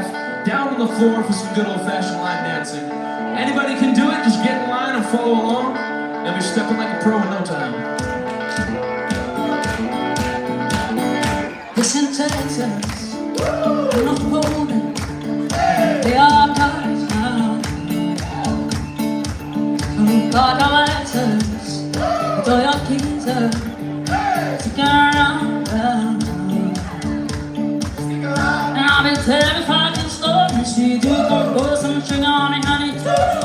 staff down on the floor for some good old-fashioned line dancing. Anybody can do it, just get in line and follow along. You'll be stepping like a pro in no time. Listen, Texas, I'm not holding. They are cars now. Some got our letters, with all your keys up. Stick around. And I've been telling fucking stories. She do go some sugar on it, honey.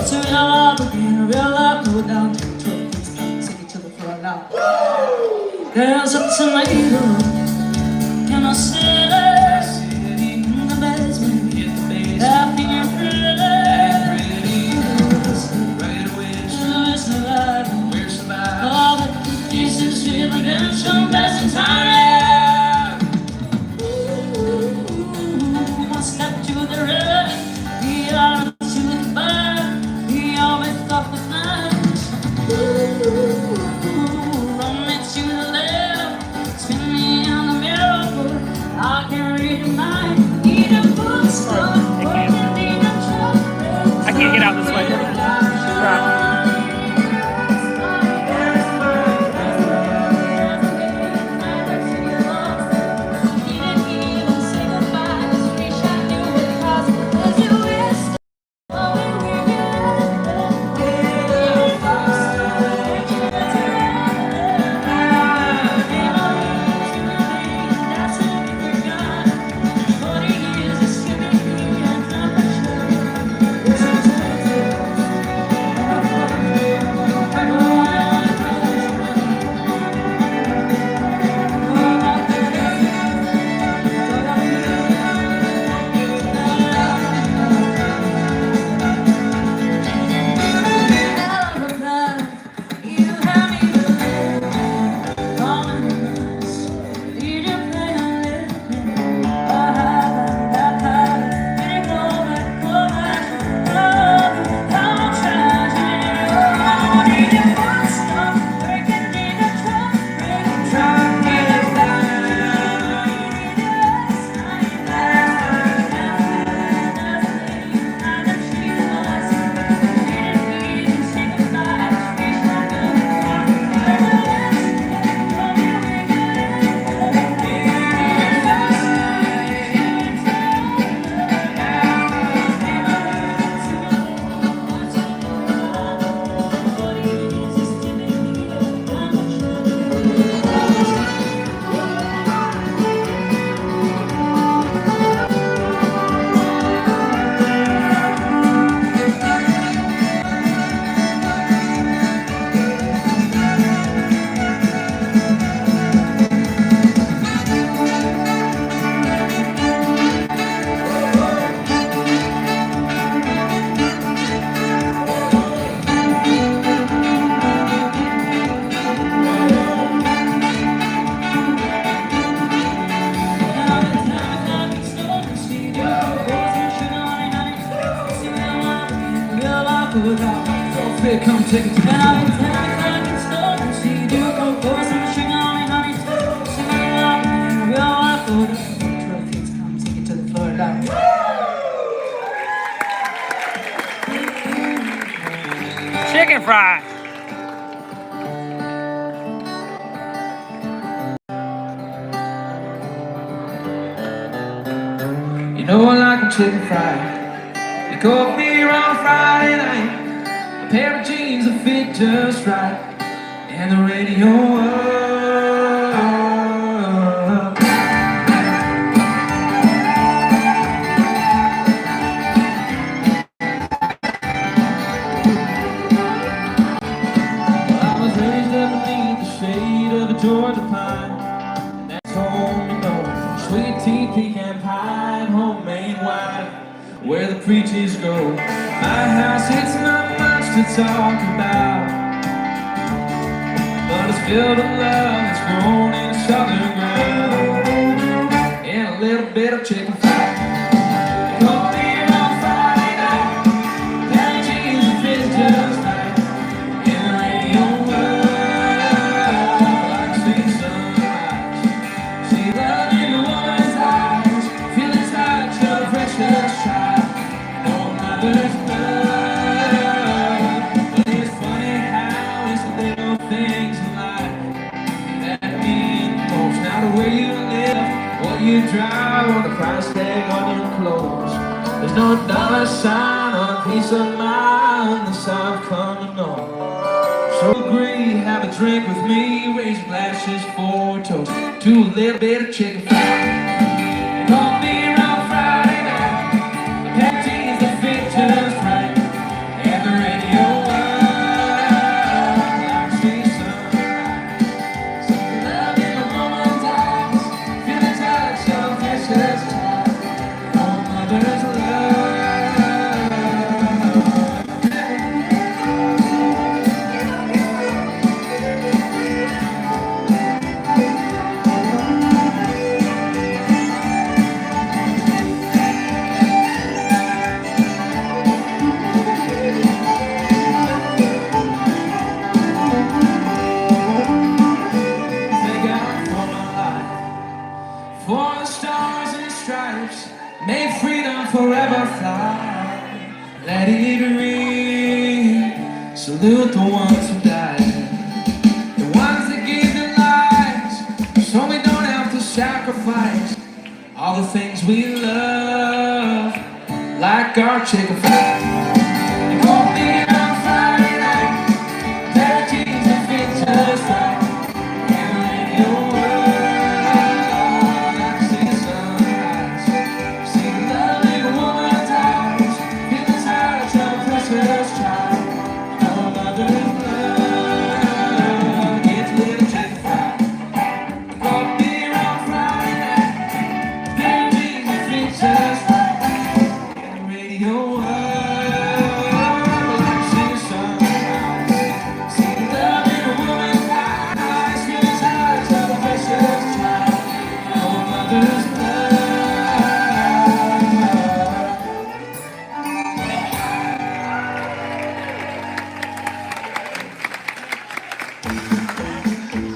So real love again, real love, go down to the truck. Take it to the floor now. There's up to my ego. In a city, in the basement, laughing and pretty. Right away, we're surviving. All the pieces feel redemption, best in time. Ooh, one step to the right, we are to the back, we always got the flash. Ooh, run me to the left, spin me on the mirror. I can read your mind, need a bookstore, I can't get out this way. Come take it to the Chicken fry. You know I like a chicken fry. You caught me on Friday night. A pair of jeans that fit just right, and the radio up. Well, I was raised up beneath the shade of a Georgia pine, and that's home, you know. Sweet tea, pecan pie, and homemade wine, where the preachers go. My house, it's not much to talk about, but it's filled with love that's grown in southern ground, and a little bit of chicken fry. Caught me on Friday night, pair of jeans that fit just right, and the radio up like a sweet sunrise. See love in a woman's eyes, feeling touch of fresh touch. There's no dollar sign on a piece of mind this I've come to know. So agree, have a drink with me, raise glasses for a toast to a little bit of chicken fried. Call me around Friday night, the panties that fit just right, and the radio I see sunrise. See the love in a woman's eyes, feel the touch of precious time, oh mother's love. For the stars and stripes, may freedom forever fly. Let it ring, salute the ones who died, the ones that gave their lives, so we don't have to sacrifice all the things we love, like our chicken fried. They call me on Friday night, pair of jeans that fit just right, and the radio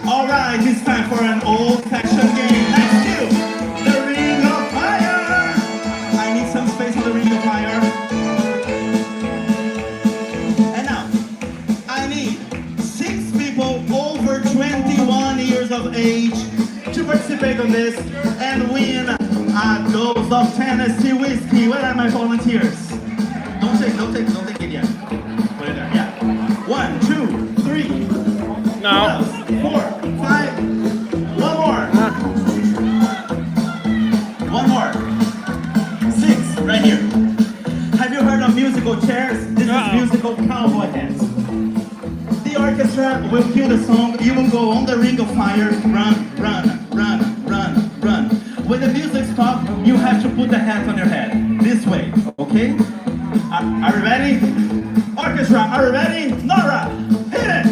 Alright, it's time for an old-fashioned game. Let's do the Ring of Fire! I need some space on the Ring of Fire. And now, I need 6 people over 21 years of age to participate on this and win a dose of Tennessee whiskey. Where are my volunteers? Don't take it yet. Put it there, yeah. 1, 2, 3. No. 4, 5. One more. One more. 6, right here. Have you heard of musical chairs? This is musical cowboy hats. The orchestra will cue the song. You will go on the Ring of Fire. Run, run, run, run, run. When the music stops, you have to put the hat on your head. This way, okay? Are you ready? Orchestra, are you ready? Nora, hit it!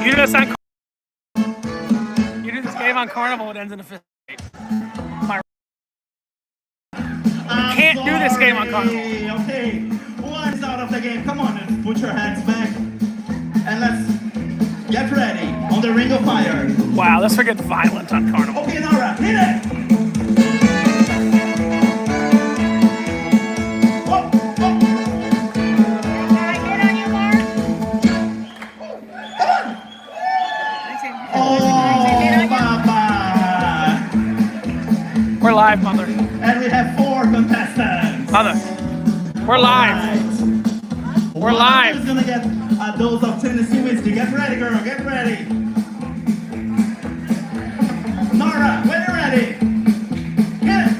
You do this game on Carnival, it ends in a fist fight. You can't do this game on Carnival. Okay, one's out of the game. Come on, and put your hands back. And let's get ready on the Ring of Fire. Wow, let's forget violent on Carnival. Okay, Nora, hit it! Oh, oh. We're live, Mother. And we have 4 contestants. Mother, we're live. Right. We're live. Who's gonna get a dose of Tennessee whiskey? Get ready, girl. Get ready. Nora, when you're ready, hit it.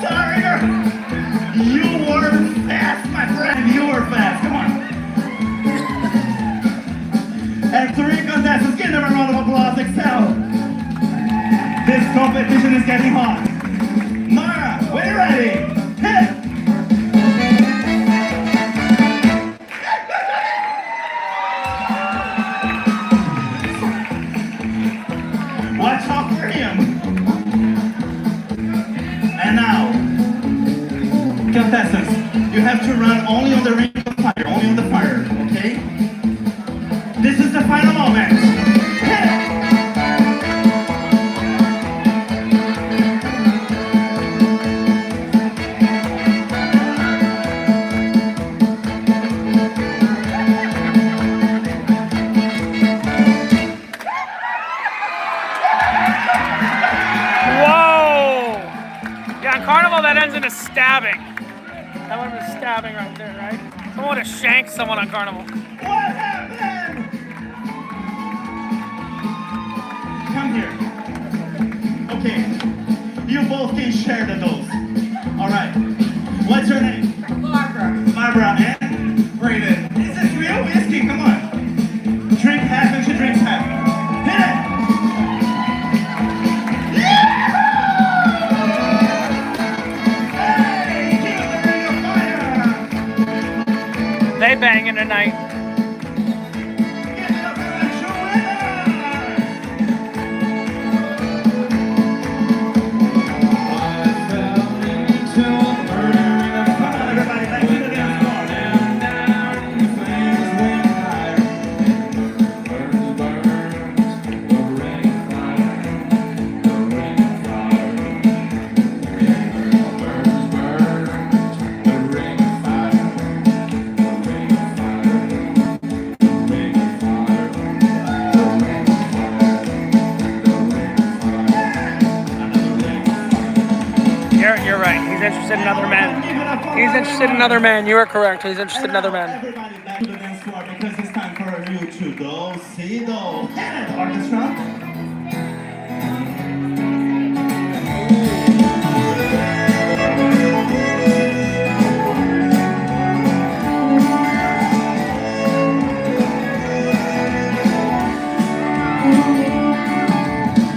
Sorry, girl. You were fast, my friend. You were fast. Come on. And 3 contestants, give them a round of applause. Excel. This competition is getting hot. Mara, when you're ready, hit it. Watch out for him. And now, contestants, you have to run only on the Ring of Fire, only on the fire. a stabbing. That would have been a stabbing right there, right? Someone would have shanked someone on Carnival. What happened? Come here. Okay, you both can share the dose. All right. What's your name? Barbara. Barbara and Brayden. Is this real whiskey? Come on. Drink half and she drinks half. Hit it! Yeah! Hey! Keep the ring of fire! They banging tonight. Give it up for the true winner! I fell into a murdering of Come on, everybody, back to the dance floor. down, down, the flames went higher. Burns, burns, the ring of fire, the ring of fire. Burns, burns, the ring of fire, the ring of fire, the ring of fire, the ring of fire, the ring of fire, another ring of fire. You're right. He's interested in other men. He's interested in other men. You are correct. He's interested in other men. Everybody back to the dance floor because it's time for you to go see the orchestra.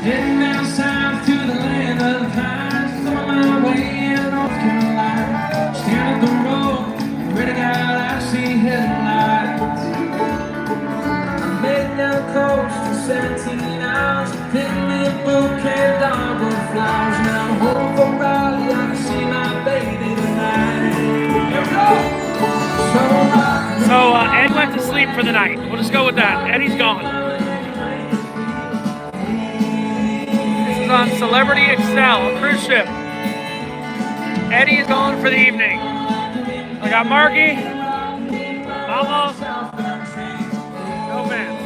Heading down south to the land of the pines, on my way in North Carolina. Stand at the road, ready to God, I see headlights. I made down the coast in 17 hours, picked me a bouquet of dogwood flowers. Now I'm home for Raleigh, I can see my baby tonight. Here we go! So rock. So Ed went to sleep for the night. We'll just go with that. Eddie's gone. This is on Celebrity Excel, a cruise ship. Eddie is gone for the evening. I got Marky, Mama, no fans.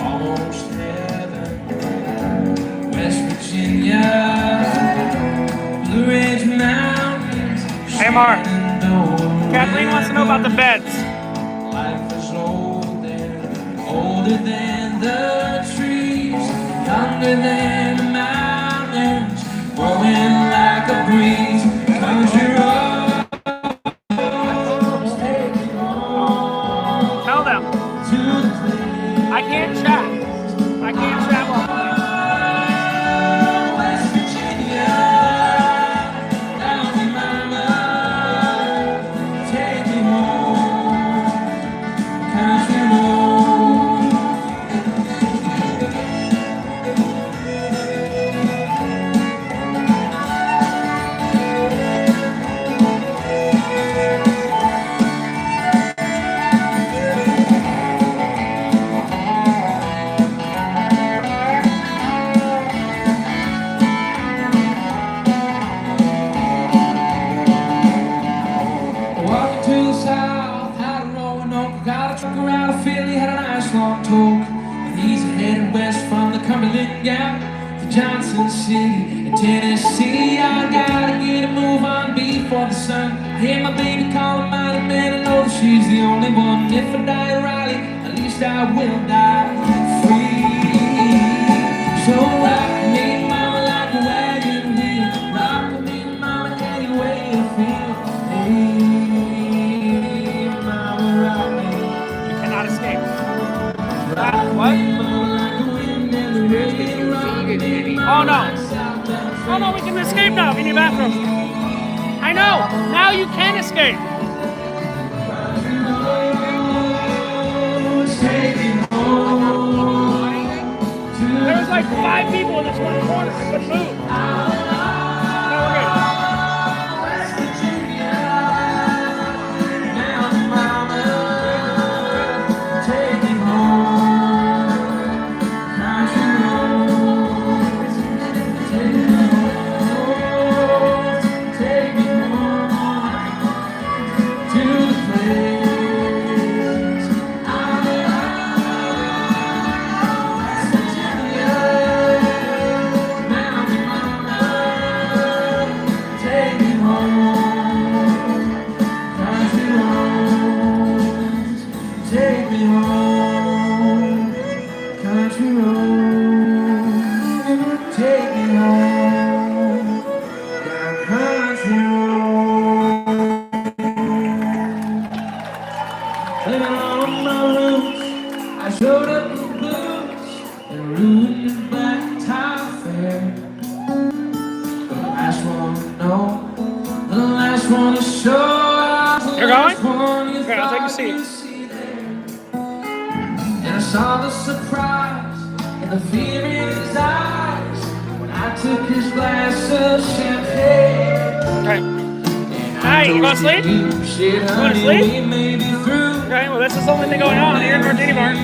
Almost heaven, West Virginia, Blue Ridge Mountains. Hey, Mark. Shenandoah. Kathleen wants to know about the beds. Life is older than the trees, younger than the mountains, blowing like a breeze. Country roads take me home Tell them. to the place. I can't chat. I can't chat while West Virginia, down in mama, take me home, country road. Walking to the south, had a Roanoke, got a truck around to Philly, had a nice long talk. He's headed west from the Cumberland Gap to Johnson City in Tennessee. I gotta get a move on before the sun. I hear my baby calling mighty man, I know she's the only one. If I die in Raleigh, at least I will die free. So rock me, mama, like a wagon wheel. Rock me, mama, any way you feel. Hey, mama, rock me. you cannot escape. What? Oh no. Oh no, we can escape now. We need a bathroom. I know. Now you can escape. There's like 5 people in this one corner. But move. No, we're good. me home, country road. Take me home, down country road. Living on my roots, I showed up the blues and ruined the black tie fair. The last one to know, the last one to show. You're going? Okay, I'll take a seat. And I saw the surprise and the fear in his eyes when I took his glass of champagne. Okay. Hi, you going to sleep? You want to sleep? Okay, well, this is the only thing going on here in Martini Bar.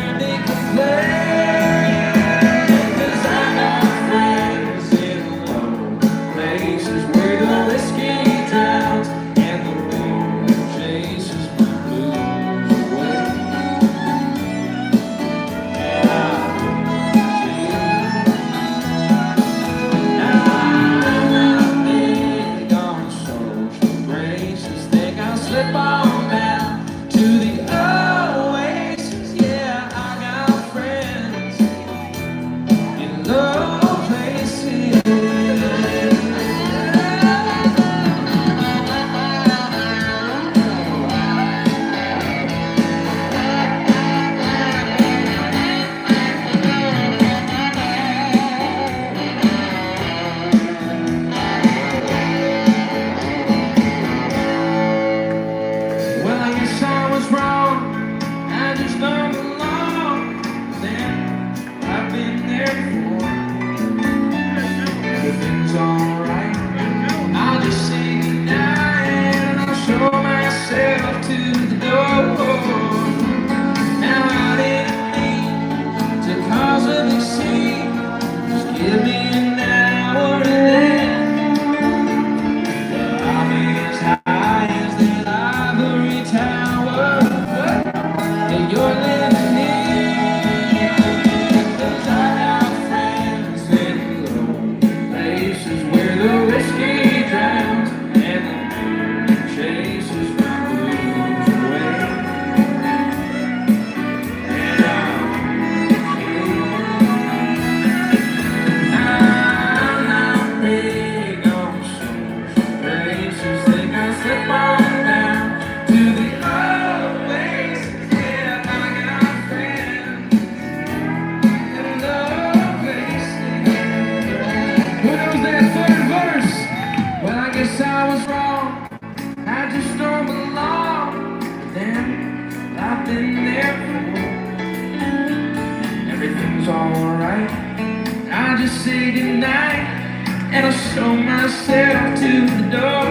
And I show myself to the door.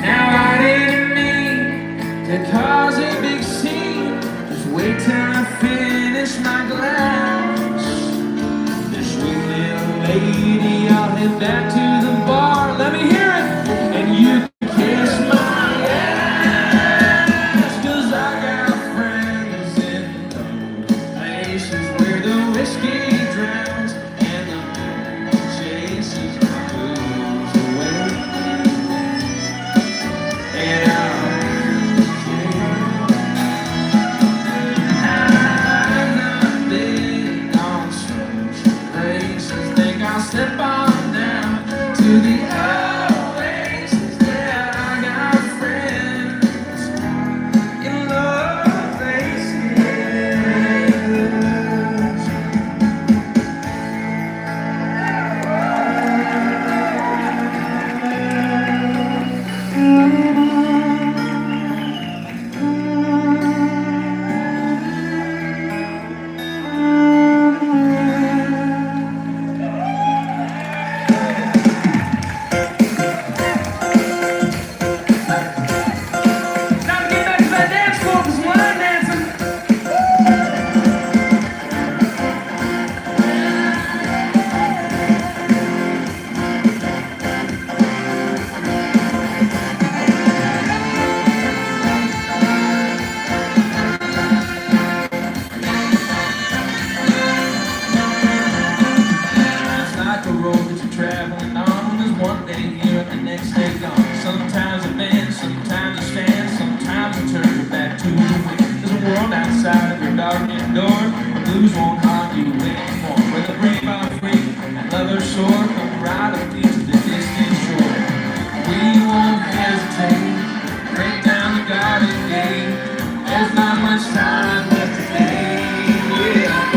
Now I didn't mean to cause a big scene. Just wait till I finish my glass. This sweet little lady, I'll head back to the bar. Let me hear it, and you can kiss my ass. 'Cause I got friends in those places where the whiskey drowns. Step on down outside of your darkened door. The blues won't harm you anymore. Where the brave are free and lovers soar, come ride with me to the distant shore. We won't hesitate, break down the garden gate. There's not much time left today. Yeah.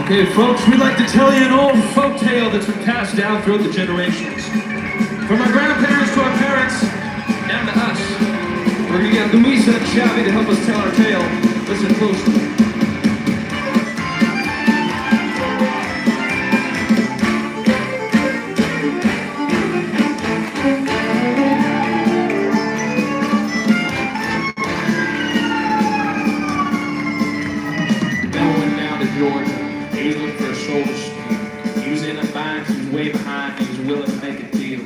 Okay, folks, we'd like to tell you an old folk tale that's been passed down throughout the generations. From our grandparents to our parents, down to us. We're gonna get Louisa and Xavi to help us tell our tale. Listen closely. Going down to Georgia. He was looking for a shoulder strap. He was in a bind, he was way behind, he was willing to make a deal.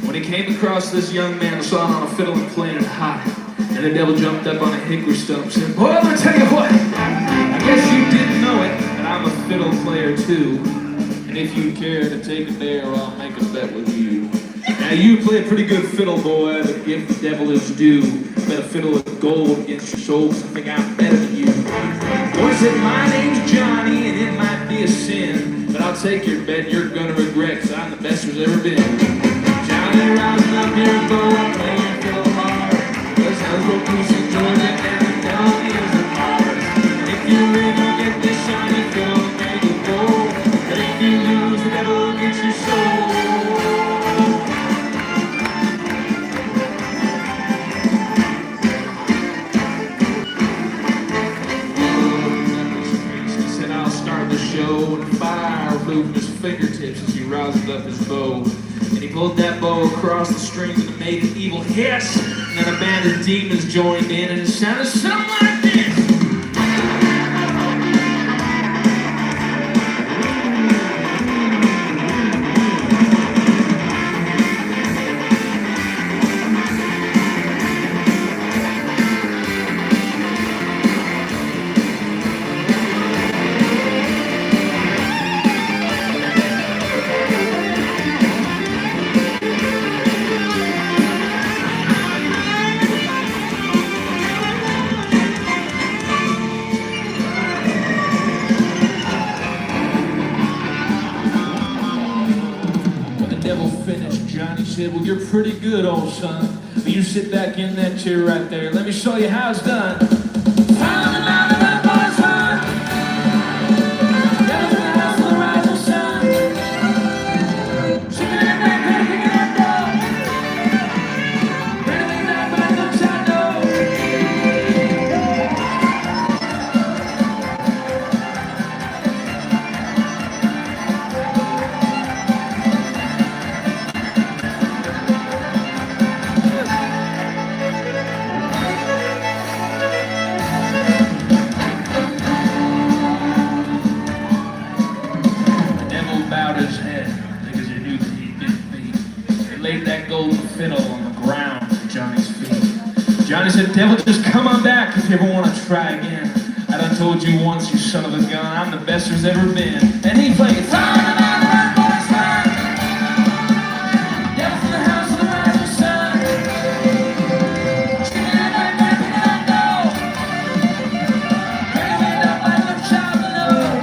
When he came across this young man, saw it on a fiddle and playing it hot. And the devil jumped up on a hickory stump and said, "Boy, I'm gonna tell you what, I guess you didn't know it, but I'm a fiddle player too. And if you care to take a dare, I'll make a bet with you. Now you play a pretty good fiddle, boy, but if the devil is due, bet a fiddle with gold against your shoulders and think I'm better than you." Boy said, "My name's Johnny, and it might be a sin, but I'll take your bet you're gonna regret, 'cause I'm the best there's ever been." Johnny rising up your boat, playing fiddle hard. Cause how's what goes in Georgia, and the devil is a part. If you really get this shiny fiddle, make it gold. But if you lose, the devil gets your soul. And fire flew from his fingertips as he roused up his bow. And he pulled that bow across the strings and it made an evil hiss. And then a band of demons joined in and it sounded something like this. said, well, you're pretty good, old son. But you sit back in that chair right there. Let me show you how it's done. Found the mountain that boys run. Down to the house of the rising sun. Shaking that back, picking that dough. Bringing that back, the shadow. Laid that golden fiddle on the ground at Johnny's feet. Johnny said, devil, just come on back if you ever want to try again. I done told you once, you son of a gun, I'm the best there's ever been. And he played, "Fire the mountain, run, boys, run. Devil from the house of the rising sun. Shaking that back, picking that dough. Bringing it up like the child below."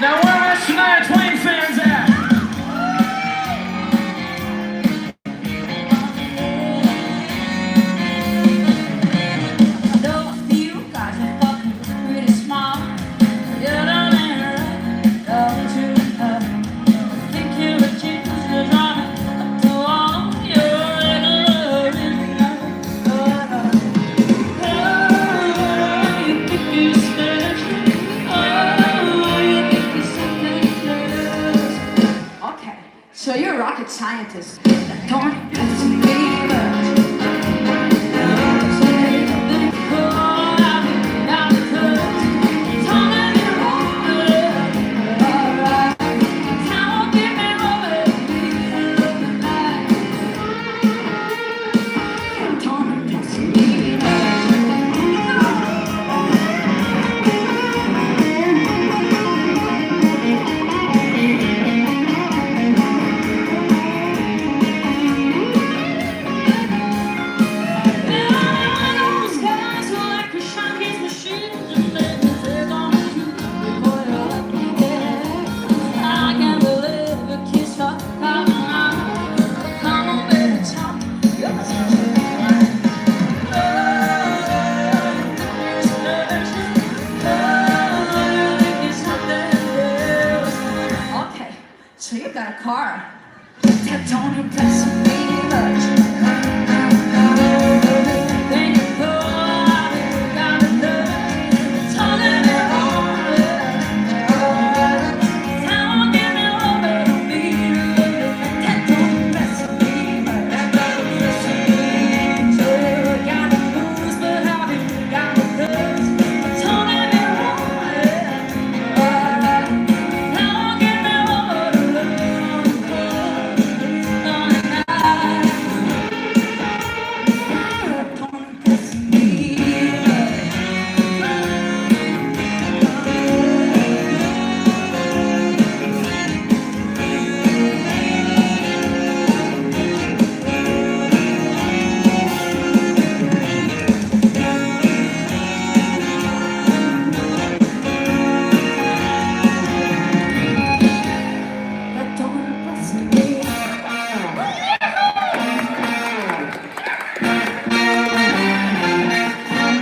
Now where are Shania Twain fans at? I know a few guys are fucking pretty smart. You don't interrupt, don't you? Think you're a genius, you're running up to all your regular you think you're special. You think you're something special. Okay, so you're a rocket scientist. Don't listen to me much. So you got a car that don't impress me much. Then you go out and you got a love, telling me don't give me over to me. That don't impress me much. So you got the blues, but how you got the blues, telling me don't give me over to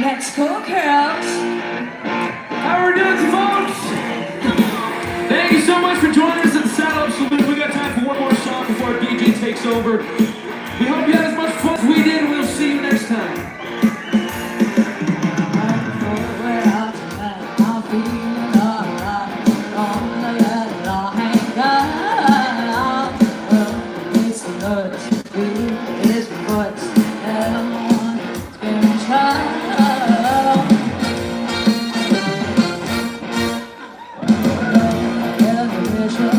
Let's go, girls. How are we doing, folks? Thank you so much for joining us at the Saloon. We got time for one more song before our DJ takes over. We hope you had as much fun as we did. We'll see you next time. Sure.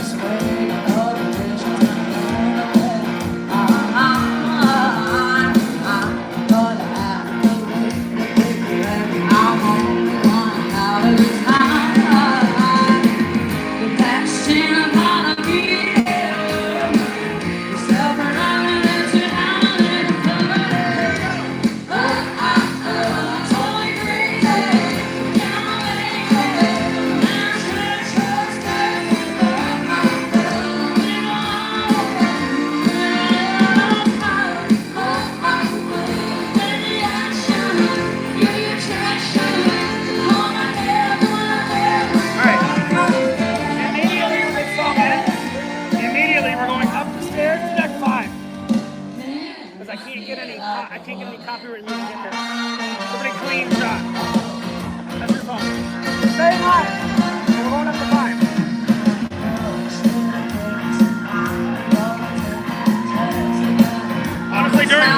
get any copyright music in here. Somebody clean shot. That's your phone. Stay live. We're going up to 5. Honestly, during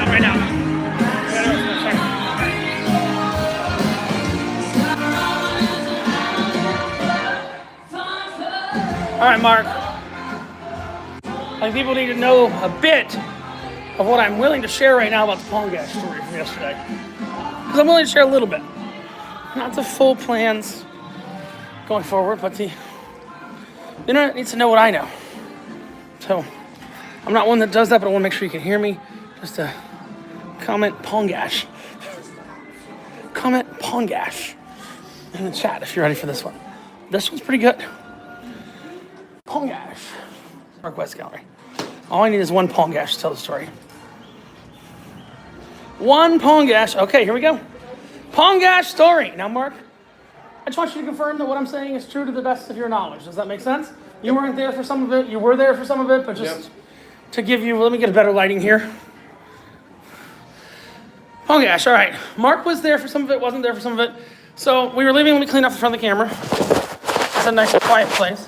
right now. All right, Mark. I think people need to know a bit of what I'm willing to share right now about the Pongash story from yesterday. Because I'm willing to share a little bit. Not the full plans going forward, but the internet needs to know what I know. So, I'm not one that does that, but I want to make sure you can hear me. Just a comment Pongash. Comment Pongash in the chat if you're ready for this one. This one's pretty good. Pongash. Mark West Gallery. All I need is one Pongash to tell the story. One Pongash. Okay, here we go. Pongash story. Now, Mark, I just want you to confirm that what I'm saying is true to the best of your knowledge. Does that make sense? You weren't there for some of it. You were there for some of it, but just to give you, let me get a better lighting here. Pongash, all right. Mark was there for some of it, wasn't there for some of it. So we were leaving when we cleaned up the front of the camera. It's a nice, quiet place.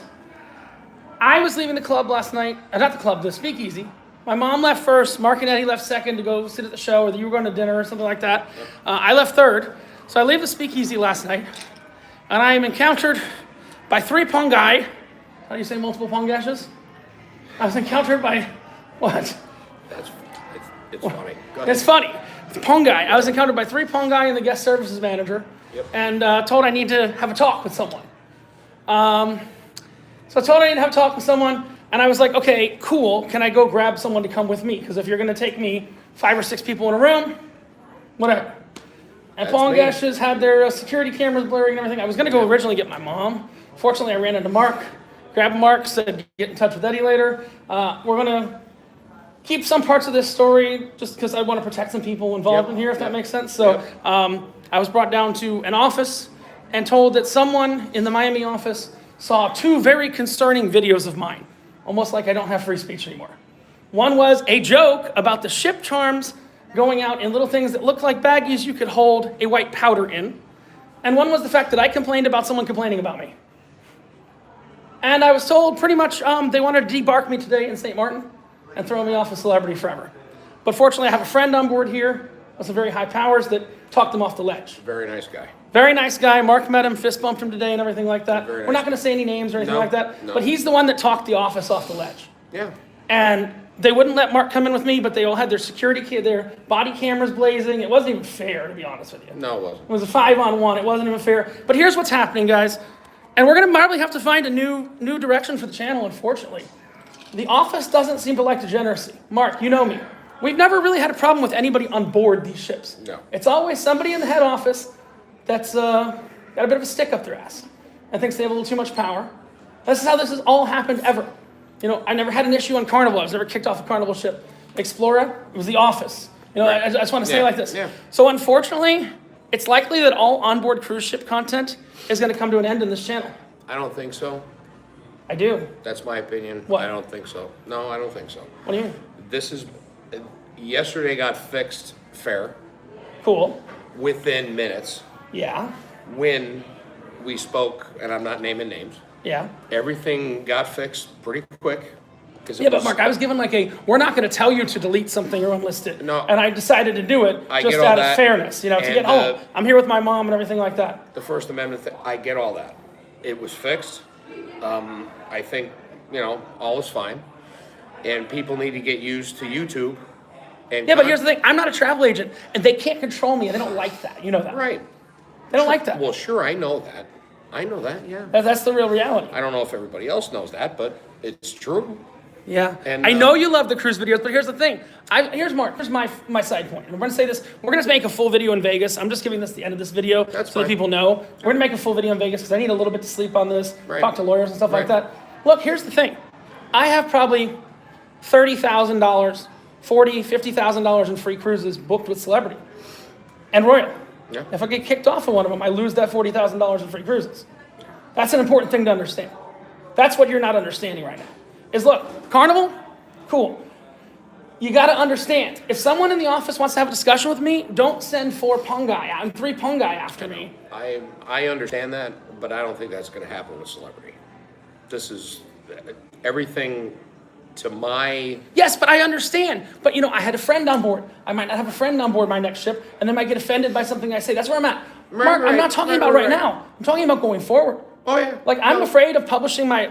I was leaving the club last night, not the club, the speakeasy. My mom left first. Mark and Eddie left second to go sit at the show, or you were going to dinner or something like that. I left third. So I leave the speakeasy last night, and I am encountered by 3 Pongai. How do you say multiple Pongashes? I was encountered by what? It's funny. Go ahead. It's funny. It's Pongai. I was encountered by 3 Pongai and the guest services manager, and told I need to have a talk with someone. So I told her I need to have a talk with someone, and I was like, okay, cool. Can I go grab someone to come with me? Because if you're going to take me 5 or 6 people in a room, whatever. And Pongashes had their security cameras blaring and everything. I was going to go originally get my mom. Fortunately, I ran into Mark, grabbed Mark, said get in touch with Eddie later. We're going to keep some parts of this story just because I want to protect some people involved in here, if that makes sense. So I was brought down to an office and told that someone in the Miami office saw 2 very concerning videos of mine, almost like I don't have free speech anymore. One was a joke about the ship charms going out in little things that looked like baggies you could hold a white powder in. And one was the fact that I complained about someone complaining about me. And I was told pretty much they wanted to debark me today in St. Martin and throw me off a celebrity forever. But fortunately, I have a friend on board here with some very high powers that talked them off the ledge. Very nice guy. Very nice guy. Mark met him, fist bumped him today and everything like that. Very nice. We're not going to say any names or anything like that, No. but he's the one that talked the office off the ledge. Yeah. And they wouldn't let Mark come in with me, but they all had their their body cameras blazing. It wasn't even fair, to be honest with you. No, it wasn't. It was a 5-on-1. It wasn't even fair. But here's what's happening, guys. And we're going to probably have to find a new direction for the channel, unfortunately. The office doesn't seem to like degeneracy. Mark, you know me. We've never really had a problem with anybody on board these ships. No. It's always somebody in the head office that's got a bit of a stick up their ass and thinks they have a little too much power. This is how this has all happened ever. You know, I never had an issue on Carnival. I was never kicked off a Carnival ship. Explorer, it was the office. You know, I just want to say it like this. Yeah. So unfortunately, it's likely that all onboard cruise ship content is going to come to an end in this channel. I don't think so. I do. That's my opinion. What? I don't think so. No, I don't think so. What do you mean? This is, yesterday got fixed fair Cool. within minutes. Yeah. When we spoke, and I'm not naming names, Yeah. everything got fixed pretty quick. because Yeah, but Mark, I was given like we're not going to tell you to delete something or unlist it. No. And I decided to do it I just get all out of that. fairness, to And, get home. I'm here with my mom and everything like that. the First Amendment thing, I get all that. It was fixed. I think, all is fine. And people need to get used to YouTube. And Yeah, but here's the thing. I'm not a travel agent, and they can't control me, and they don't like that. You know that. Right. They don't like that. Well, sure, I know that. Yeah. That's the real reality. I don't know if everybody else knows that, but it's true. Yeah. And, I know you love the cruise videos, but here's the thing. Here's my side point. And we're going to say this. We're going to make a full video in Vegas. I'm just giving this the end of this video That's so that fine. people know. We're going to make a full video in Vegas because I need a little bit to sleep on this, Right. talk to lawyers and stuff like Right. that. Look, here's the thing. I have probably $30,000, $40,000, $50,000 in free cruises booked with Celebrity and Royal. Yeah. If I get kicked off of one of them, I lose that $40,000 in free cruises. That's an important thing to understand. That's what you're not understanding right now. Is look, Carnival, cool. You got to understand, if someone in the office wants to have a discussion with me, don't send 3 pungai after me. I understand that, but I don't think that's going to happen with Celebrity. This is everything to my... Yes, but I understand. But I had a friend on board. I might not have a friend on board my next ship, and they might get offended by something I say. That's where I'm at. Mark, I'm not talking about right now. I'm talking about going forward. Oh, yeah. Like, I'm afraid of publishing my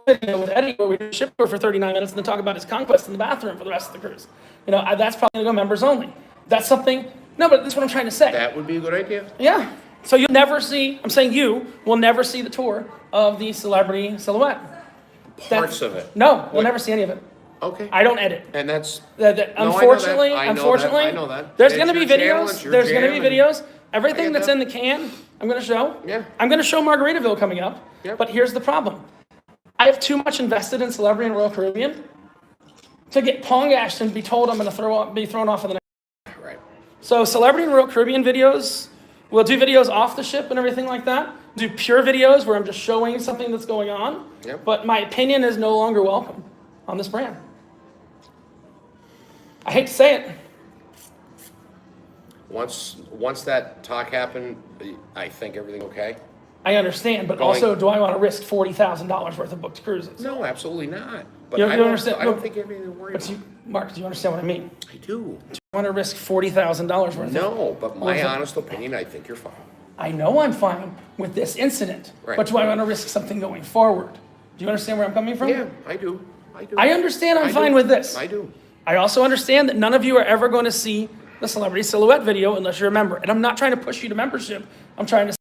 video with Eddie where we do a ship tour for 39 minutes and then talk about his conquest in the bathroom for the rest of the cruise. That's probably going to go members only. That's something... No, but that's what I'm trying to say. That would be a good idea. Yeah. So you'll never see... I'm saying you will never see the tour of the Celebrity Silhouette. Parts of it. No, we'll never see any of it. Okay. I don't edit. And that's... Unfortunately, I know that. There's It's going to be your channel, videos. it's your There's going to jam, be and- videos. Everything I get that's that. in the can, I'm going to show. Yeah. I'm going to show Margaritaville coming up. Yep. But here's the problem. I have too much invested in Celebrity and Royal Caribbean to get Pongashed and be told I'm going to be thrown off of the next. Right. So Celebrity and Royal Caribbean videos, we'll do videos off the ship and everything like that. Do pure videos where I'm just showing something that's going on. Yep. But my opinion is no longer welcome on this brand. I hate to say it. Once that talk happened, I think everything okay. I understand, but Going- also, do I want to risk $40,000 worth of booked cruises? No, absolutely not. But You I understand- don't think everything to worry But about. Mark, do you understand what I mean? I do. Do you want to risk $40,000 worth of... No, but my worth of- honest opinion, I think you're fine. I know I'm fine with this incident, Right. but do I want to risk something going forward? Do you understand where I'm coming from? Yeah, I do. I understand I'm I fine do. with this. I do. I also understand that none of you are ever going to see the Celebrity Silhouette video unless you're a member. And I'm not trying to push you to membership. I'm trying to say,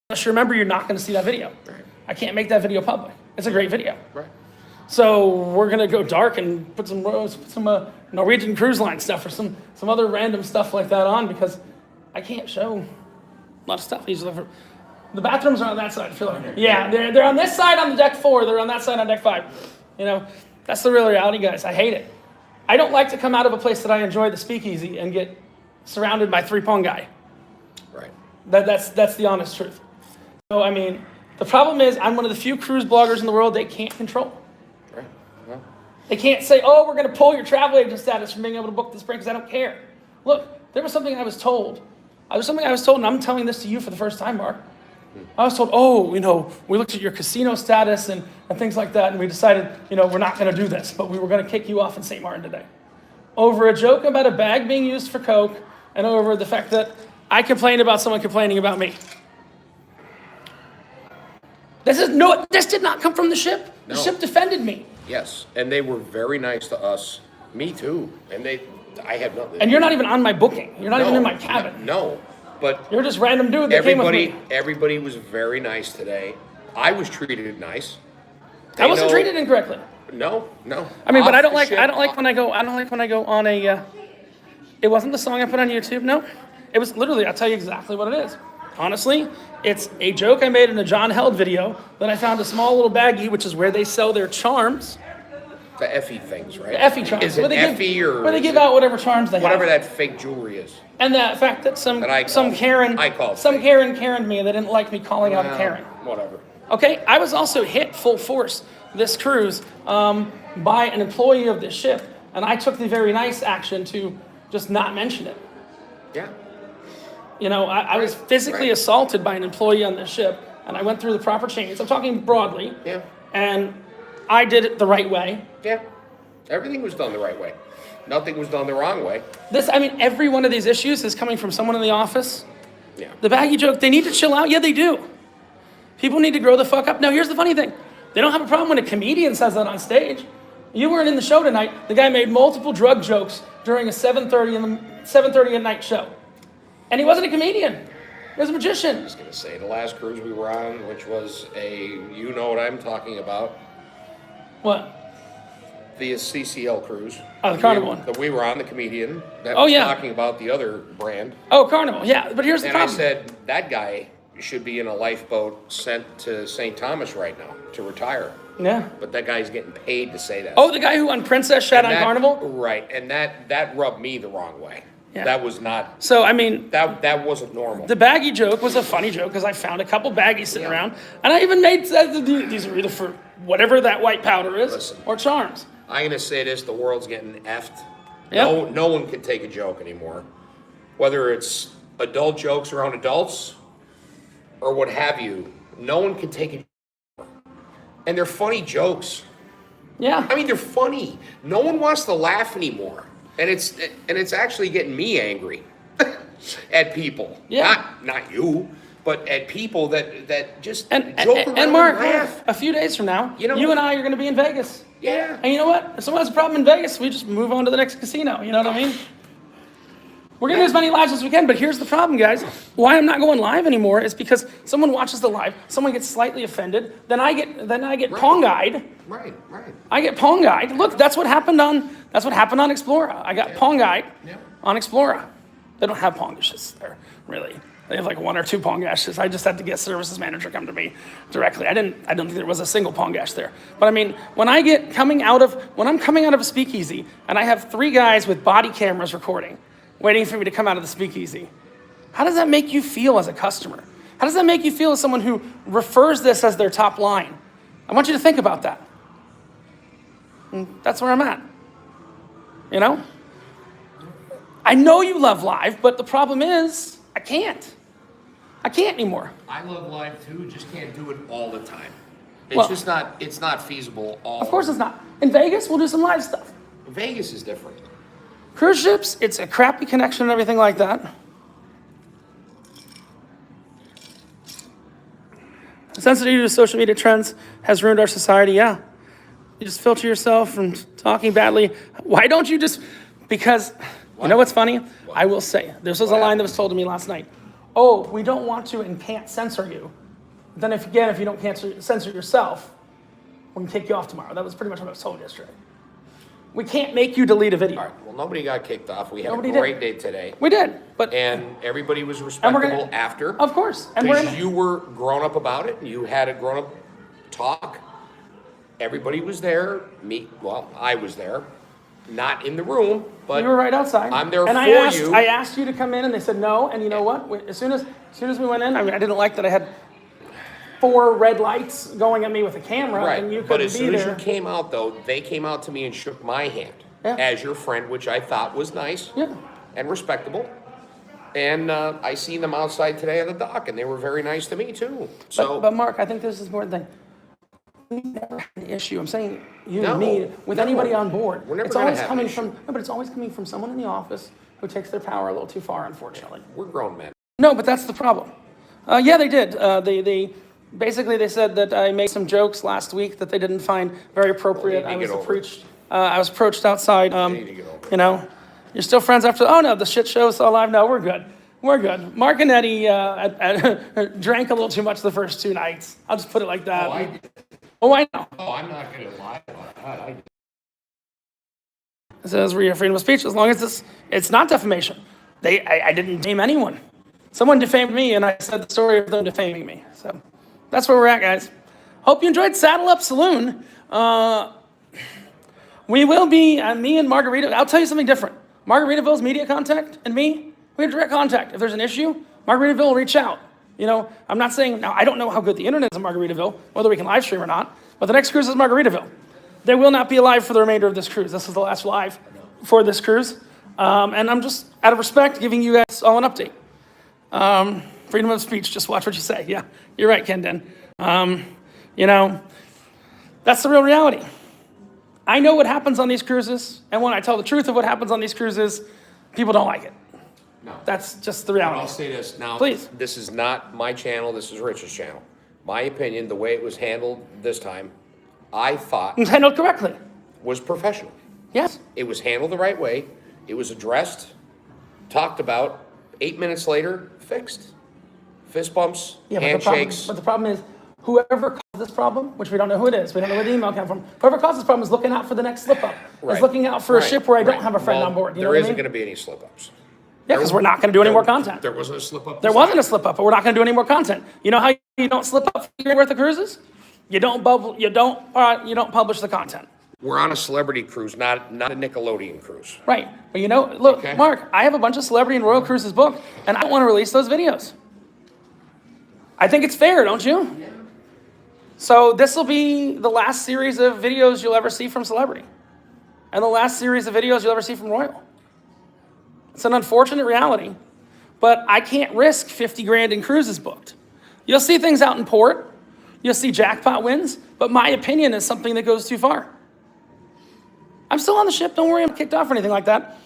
unless you're a member, you're not going to see that video. Right. I can't make that video public. It's a great video. Right. So we're going to go dark and put some Norwegian Cruise Line stuff or some other random stuff like that on because I can't show a lot of stuff. The bathrooms are on that side, I feel like. Yeah, they're on this side on the deck 4. They're on that side on deck 5. That's the real reality, guys. I hate it. I don't like to come out of a place that I enjoy, the speakeasy, and get surrounded by 3 pungai. Right. That's the honest truth. So, I mean, the problem is I'm one of the few cruise bloggers in the world they can't control. Right. Well, They can't say, oh, we're going to pull your travel agent status from being able to book this brand because I don't care. Look, there was something I was told. And I'm telling this to you for the first time, Mark. I was told, we looked at your casino status and things like that, and we decided, we're not going to do this, but we were going to kick you off in St. Martin today. Over a joke about a bag being used for coke and over the fact that I complained about someone complaining about me. This did not come from the ship. The No. ship defended me. yes, and they were very nice to us. Me too. And I had nothing. And you're not even on my booking. You're not even in my cabin. No, but You're just random dude that came with me. everybody was very nice today. I was treated nice. I wasn't treated incorrectly. No. I mean, but Off I don't the like ship, when I go on a. It wasn't the song I put on YouTube. No, it was literally. I'll tell you exactly what it is. Honestly, it's a joke I made in a John Held video that I found a small little baggie, which is where they sell their charms. the Effie things, right? The Effie charms. Is it Effie where they is give it out whatever charms they whatever have. that fake jewelry is? And the fact that some I call Karen Karen'd me, and they didn't like me calling out a Well, Karen. Whatever. Okay, I was also hit full force this cruise by an employee of this ship, and I took the very nice action to just not mention it. Yeah. I was physically Right. assaulted by an employee on this ship, and I went through the proper chains. I'm talking broadly. Yeah. And I did it the right way. Yeah. Everything was done the right way. Nothing was done the wrong way. Every one of these issues is coming from someone in the office. Yeah. The baggy joke, they need to chill out. Yeah, they do. People need to grow the fuck up. Now, here's the funny thing. They don't have a problem when a comedian says that on stage. You weren't in the show tonight. The guy made multiple drug jokes during a 7:30 at night show. And he wasn't a comedian. He was a magician. I was going to say, the last cruise we were on, which was you know what I'm talking about, What? the CCL cruise. Oh, the Carnival one. We were on, the comedian that Oh, was yeah. talking about the other brand. Oh, Carnival, yeah. But here's the And I problem. said, that guy should be in a lifeboat sent to St. Thomas right now to retire. Yeah. But that guy's getting paid to say that. Oh, the guy who on Princess shat on And that- Carnival? Right, and that rubbed me the wrong way. Yeah. That was not, So, I mean, that wasn't normal. the baggy joke was a funny joke because I found a couple baggies sitting Yeah. around. And I even said these are either for whatever that white powder is Listen. or charms. I'm gonna say this, the world's getting effed. Yep. No one can take a joke anymore. Whether it's adult jokes around adults or what have you, no one can take a joke. And they're funny jokes. Yeah. I mean, they're funny. No one wants to laugh anymore. And it's actually getting me angry at people. Yeah. Not you, but at people that just And joke around and Mark, and laugh. a few days from now, You know you what? and I are going to be in Vegas. Yeah. And you know what? If someone has a problem in Vegas, we just move on to the next casino. You know what I mean? We're going to do as many lives as we can, but here's the problem, guys. Why I'm not going live anymore is because someone watches the live, someone gets slightly offended, then I get pong-eyed. Right. I get pong-eyed. Look, that's what happened on Explora. I got pong-eyed Yeah. on Explora. They don't have pongishes there, really. They have like one or two pongashes. I just had the guest services manager come to me directly. I don't think there was a single pongash there. But I mean, when I'm coming out of a speakeasy and I have 3 guys with body cameras recording, waiting for me to come out of the speakeasy, how does that make you feel as a customer? How does that make you feel as someone who refers this as their top line? I want you to think about that. And that's where I'm at. You know? I know you love live, but the problem is, I can't. I can't anymore. I love live too, just can't do it all the time. It's Well- just not, it's not feasible all. Of course it's not. In Vegas, we'll do some live stuff. Vegas is different. Cruise ships, it's a crappy connection and everything like that. Sensitivity to social media trends has ruined our society, yeah. You just filter yourself from talking badly. Why don't you just, because, you know what's funny? I will say, this was a line that was told to me last night. Oh, we don't want to and can't censor you. Then if you don't censor yourself, we can kick you off tomorrow. That was pretty much what I was told yesterday. We can't make you delete a video. All right, well, nobody got kicked off. We had Nobody a did. great day today. We did, but And everybody was we're respectable gonna- after. of course, and we're Because you were grown up about it, and you had a grown up talk. Everybody was there. I was there. Not in the room, but you were right outside. I'm there and for you. I asked you to come in, and they said no. And you know what? As soon as we went in, I mean, I didn't like that I had 4 red lights going at me with a camera, Right, and you but couldn't as be soon as there. you came out, though, they came out to me and shook my hand Yeah. as your friend, which I thought was nice Yeah. and respectable. And I seen them outside today on the dock, and they were very nice to me too. So, But Mark, I think this is the important thing. We never had an issue. I'm saying you No, and me with no. anybody on board. We're never it's gonna always have an coming issue. from no, but it's always coming from someone in the office who takes their power a little too far, unfortunately. we're grown men. No, but that's the problem. Yeah, they did. They basically they said that I made some jokes last week that they didn't find very appropriate. Well, you need to get over it. I was approached outside. need to get over it. You know, you're still friends after. Oh no, the shit show is still alive. No, we're good. We're good. Mark and Eddie drank a little too much the first 2 nights. I'll just put it like that. Oh, I know. I'm not going to lie about that. It says freedom of speech as long as it's not defamation. I didn't defame anyone. Someone defamed me, and I said the story of them defaming me. So that's where we're at, guys. Hope you enjoyed Saddle Up Saloon. We will be, me and Margarita, I'll tell you something different. Margaritaville's media contact and me, we have direct contact. If there's an issue, Margaritaville will reach out. You know, I'm not saying, now I don't know how good the internet is in Margaritaville, whether we can live stream or not, but the next cruise is Margaritaville. There will not be a live for the remainder of this cruise. This is the last live for this cruise. And I'm just, out of respect, giving you guys all an update. Freedom of speech, just watch what you say. Yeah, you're right, Kendon. You know, That's the real reality. I know what happens on these cruises, and when I tell the truth of what happens on these cruises, people don't like it. No. That's just the But reality. I'll say this now. Please. This is not my channel. This is Rich's channel. My opinion, the way it was handled this time, I thought It's handled correctly. was professional. Yes. It was handled the right way. It was addressed, talked about. 8 minutes later, fixed. Fist bumps, handshakes. But the problem is, whoever caused this problem, which we don't know who it is, we don't know where the email came from, whoever caused this problem is looking out for the next slip up. Right. Is looking out for a Right. ship where I don't Right. have a friend Well, on board. You know there what I isn't mean? going to be any slip-ups. Yeah, because we're not going to do any more content. There wasn't a slip-up. There wasn't a slip up, but we're not going to do any more content. You know how you don't slip up for a year worth of cruises? You don't publish the content. We're on a celebrity cruise, not a Nickelodeon cruise. Right. But you know, look, Okay. Mark, I have a bunch of Celebrity and Royal Cruises booked, and I don't want to release those videos. I think it's fair, don't you? Yeah. So this will be the last series of videos you'll ever see from Celebrity, and the last series of videos you'll ever see from Royal. It's an unfortunate reality, but I can't risk 50 grand in cruises booked. You'll see things out in port, you'll see jackpot wins, but my opinion is something that goes too far. I'm still on the ship, don't worry, I'm kicked off or anything like that.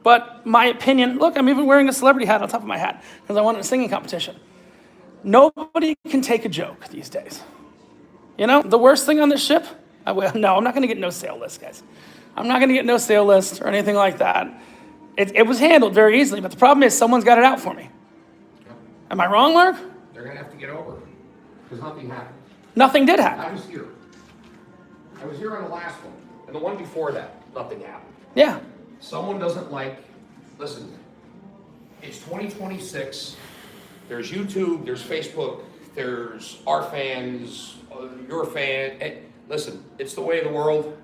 But my opinion, look, I'm even wearing a celebrity hat on top of my hat because I won a singing competition. Nobody can take a joke these days. You know, the worst thing on this ship, I'm not going to get no sale list, guys. I'm not going to get no sale list or anything like that. It was handled very easily, but the problem is someone's got it out for me. Am I wrong, Mark? They're going to have to get over it because nothing happened. Nothing did happen. I was here. I was here on the last one. And the one before that, nothing happened. Yeah. Someone doesn't like, listen, it's 2026. There's YouTube, there's Facebook, there's our fans, your fan. And listen, it's the way of the world.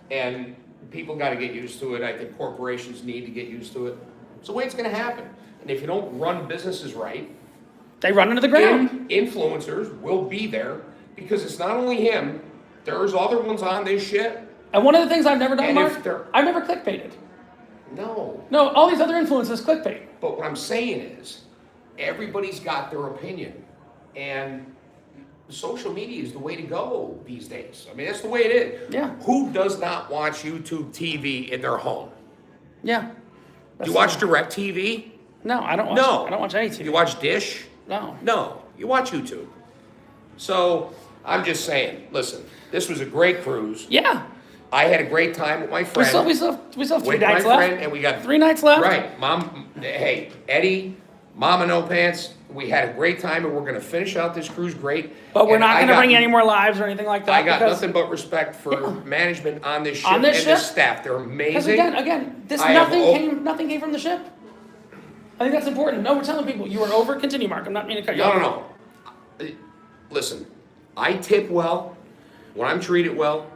And people got to get used to it. I think corporations need to get used to it. It's the way it's going to happen. And if you don't run businesses right, They run into the ground. influencers will be there because it's not only him. There's other ones on this shit. And one of the things I've never done, And if Mark, they're- I've never clickbaited. No. No, all these other influencers clickbait. But what I'm saying is, everybody's got their opinion. And social media is the way to go these days. I mean, that's the way it is. Yeah. Who does not watch YouTube TV in their home? Yeah. Do you watch DirecTV? No, I don't watch. No. I don't watch any TV. Do you watch Dish? No. No. You watch YouTube. So, I'm just saying, listen, this was a great cruise. Yeah. I had a great time with my We friend. still have 3 with nights my left. friend, and we got 3 nights left. Right, Mom. Hey, Eddie, Mama No Pants. We had a great time, and we're going to finish out this cruise great. But we're And not I going to got- bring any more lives or anything like that. I got because, nothing but respect for management on this ship On this and ship? the staff. They're Because amazing. again, this I have nothing came from the ship. I think that's important. No, we're telling people you were over. Continue, Mark. I'm not meaning to cut you off. No. Listen, I tip well when I'm treated well.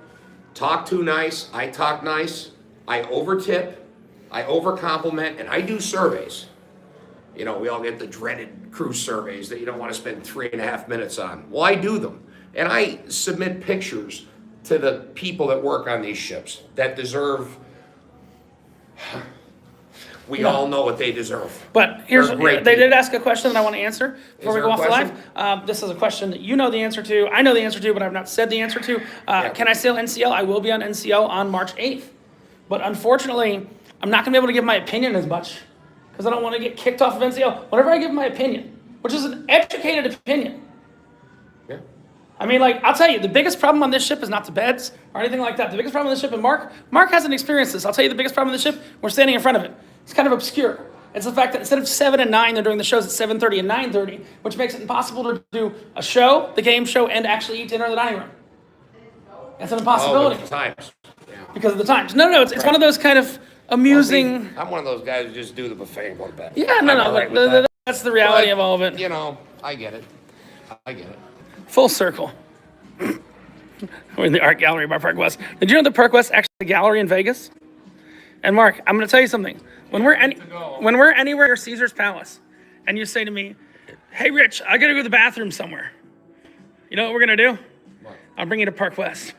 Talk too nice. I talk nice. I over tip. I over compliment, and I do surveys. You know, we all get the dreaded cruise surveys that you don't want to spend 3.5 minutes on. Well, I do them. And I submit pictures to the people that work on these ships that deserve, we Yeah. all know what they deserve. But here's They're great they did people. ask a question that I want to answer before we there go a off the question? live. This is a question that you know the answer to. I know the answer to, but I've not said the answer to. Yeah. Can I sail NCL? I will be on NCL on March 8th. But unfortunately, I'm not going to be able to give my opinion as much because I don't want to get kicked off of NCL. Whenever I give my opinion, which is an educated opinion, Yeah. I mean, like, I'll tell you, the biggest problem on this ship is not the beds or anything like that. The biggest problem on this ship, and Mark hasn't experienced this. I'll tell you the biggest problem on the ship, we're standing in front of it. It's kind of obscure. It's the fact that instead of 7 and 9, they're doing the shows at 7:30 and 9:30, which makes it impossible to do a show, the game show, and actually eat dinner in the dining room. It's an impossibility Oh, with the times. Yeah. because of the times. No, it's one of those kind of amusing. I'm one of those guys who just do the buffet and go to bed. Yeah, I'm no, all right but with that. that's the reality But, of all of it. You know, I get it. I get it. Full circle. We're in the art gallery by Park West. Did you know that Park West actually has a gallery in Vegas? And Mark, I'm going to tell you something. When we're anywhere near Caesar's Palace, and you say to me, "Hey, Rich, I got to go to the bathroom somewhere," you know what we're going to do? What? I'll bring you to Park West.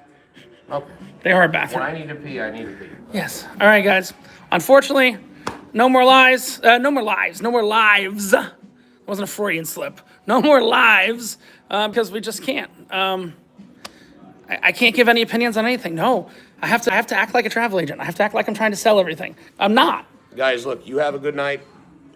Okay. They are a When bathroom. I need to pee, I need to pee. Yes. All right, guys. Unfortunately, no more lives. No more lives. No more lives. It wasn't a Freudian slip. No more lives because we just can't. I can't give any opinions on anything. No, I have to act like a travel agent. I have to act like I'm trying to sell everything. I'm not. Guys, look, you have a good night.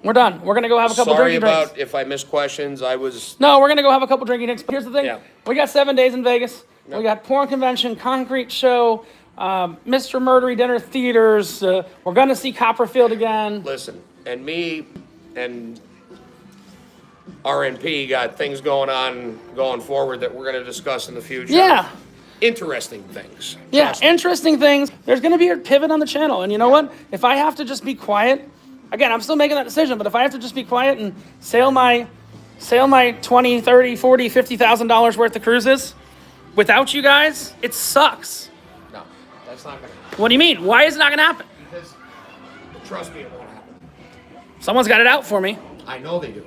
We're done. We're gonna go have a couple Sorry drinking about drinks. if I missed questions. No, we're gonna go have a couple drinking drinks. But here's the thing: Yeah. we got 7 days in Vegas. We got porn convention, concrete show, Mr. Murdery dinner theaters. We're gonna see Copperfield again. Listen, and me and RNP got things going on going forward that we're going to discuss in the future. Yeah. Interesting things. Yeah, Trust me. interesting things. There's going to be a pivot on the channel. And you know what? If I have to just be quiet, again, I'm still making that decision, but if I have to just be quiet and sail my 20, 30, 40, $50,000 worth of cruises without you guys, it sucks. No, that's not going to happen. What do you mean? Why is it not going to happen? Because, trust me, it won't happen. Someone's got it out for me. I know they do.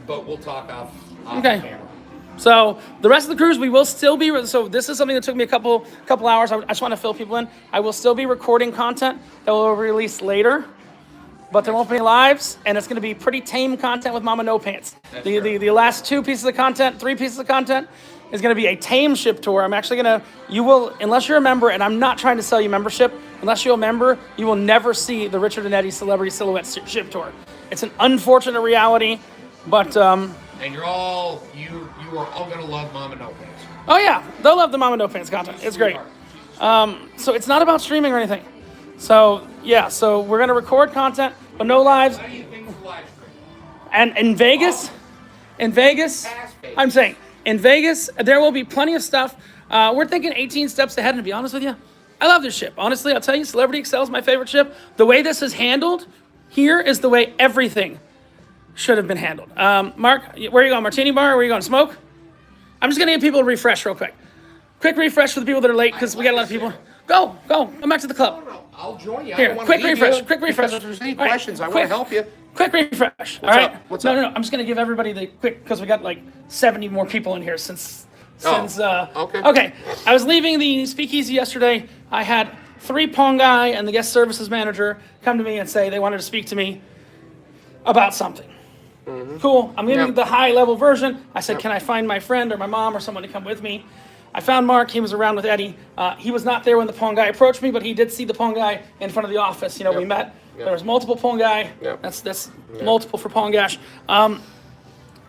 But we'll talk off Okay. camera. So the rest of the cruise, we will still be. So this is something that took me a couple hours. I just want to fill people in. I will still be recording content that will release later, but there won't be lives, and it's going to be pretty tame content with Mama No Pants. The last 2 pieces of content, 3 pieces of content is going to be a tame ship tour. I'm actually going to. You will, unless you're a member, and I'm not trying to sell you membership. Unless you're a member, you will never see the Richard and Eddie Celebrity Silhouette ship tour. It's an unfortunate reality. But And you are all gonna love Mama No Pants. oh yeah, they'll love the Mama No Pants content. It's great. So it's not about streaming or anything. So yeah, so we're gonna record content, but no lives. How do you think of live stream? And in Vegas, I'm saying in Vegas there will be plenty of stuff. We're thinking 18 steps ahead. And to be honest with you, I love this ship. Honestly, I'll tell you, Celebrity Excel is my favorite ship. The way this is handled here is the way everything should have been handled. Mark, where are you going? Martini bar? Or where are you going? Smoke? I'm just gonna give people a refresh real quick. Quick refresh for the people that are late because we got a lot of people. Go. Come back to the club. No, I'll join you. I Here, don't wanna quick leave refresh. you, Quick refresh. because If there's any All right, questions, I want quick- to help you. Quick refresh. All right. up? What's no, up? No. I'm just gonna give everybody the quick because we got like 70 more people in here since. Okay. Okay. I was leaving the speakeasy yesterday. I had 3 Pong guy and the guest services manager come to me and say they wanted to speak to me about something. Cool. I'm giving Yep. the high level version. I said, Yep. can I find my friend or my mom or someone to come with me? I found Mark. He was around with Eddie. He was not there when the Pong guy approached me, but he did see the Pong guy in front of the office. You know, we Yep. met. Yep. There was multiple Pong guy. Yep. That's multiple for Pong Gash.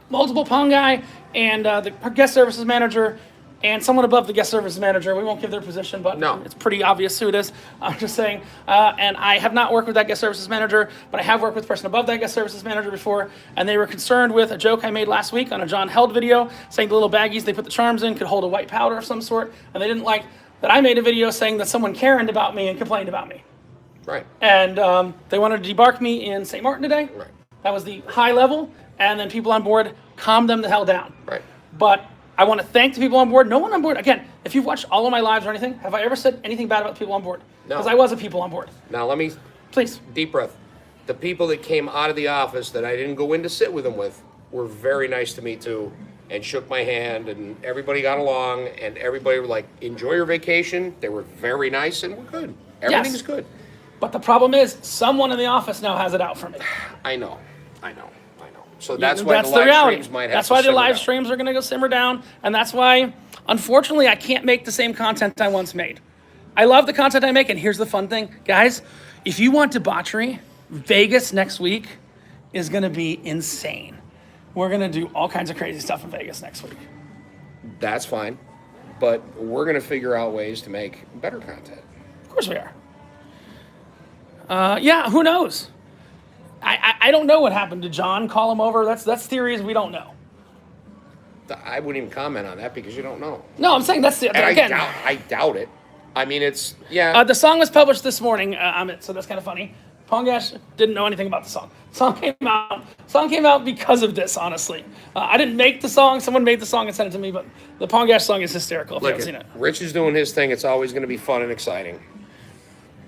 Multiple Pong guy and the guest services manager and someone above the guest services manager. We won't give their position, but No. it's pretty obvious who it is. I'm just saying. And I have not worked with that guest services manager, but I have worked with the person above that guest services manager before, and they were concerned with a joke I made last week on a John Held video, saying the little baggies they put the charms in could hold a white powder of some sort, and they didn't like that I made a video saying that someone Karened about me and complained about me. Right. And they wanted to debark me in St. Martin today. Right. That was the high level, and then people on board calmed them the hell down. Right. But I want to thank the people on board. No one on board, again, if you've watched all of my lives or anything, have I ever said anything bad about the people on board? No. Because I was a people on board. Now let me Please. deep breath. The people that came out of the office that I didn't go in to sit with them with were very nice to me too, and shook my hand, and everybody got along, and everybody were like, "Enjoy your vacation." They were very nice, and we're good. Everything's good. But the problem is, someone in the office now has it out for me. I know. So that's why That's the live reality. streams might have That's to why the simmer live down. streams are going to go simmer down, and that's why, unfortunately, I can't make the same content I once made. I love the content I make, and here's the fun thing, guys. If you want debauchery, Vegas next week is going to be insane. We're going to do all kinds of crazy stuff in Vegas next week. That's fine, but we're gonna figure out ways to make better content. Of course we are. Yeah, who knows? I don't know what happened. Did John call him over? That's theories we don't know. I wouldn't even comment on that because you don't know. No, I'm saying that's the, And again. I doubt it. I mean, it's yeah. The song was published this morning, so that's kind of funny. Pongash didn't know anything about the song. Song came out because of this, honestly. I didn't make the song. Someone made the song and sent it to me, but the Pongash song is hysterical if you Look, haven't seen it. Rich is doing his thing. It's always going to be fun and exciting.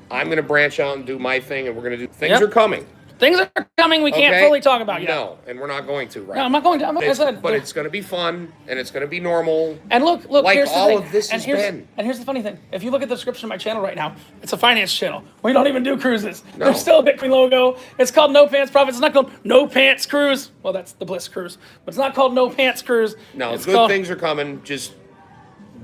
I'm going to branch out and do my thing, and we're going to do things Yep. are coming. Things are coming we can't Okay? fully talk about yet. No, and we're not going to. Right? No, I'm not going to. I said, But it's going to be fun, and it's going to be normal. And look, like here's the all thing. of this and has here's, been. And here's the funny thing. If you look at the description of my channel right now, it's a finance channel. We don't even do cruises. No. There's still a Bitcoin logo. It's called No Pants Profits. It's not called No Pants Cruise. Well, that's the Bliss Cruise. But it's not called No Pants Cruise. No, it's good called, things are coming. Just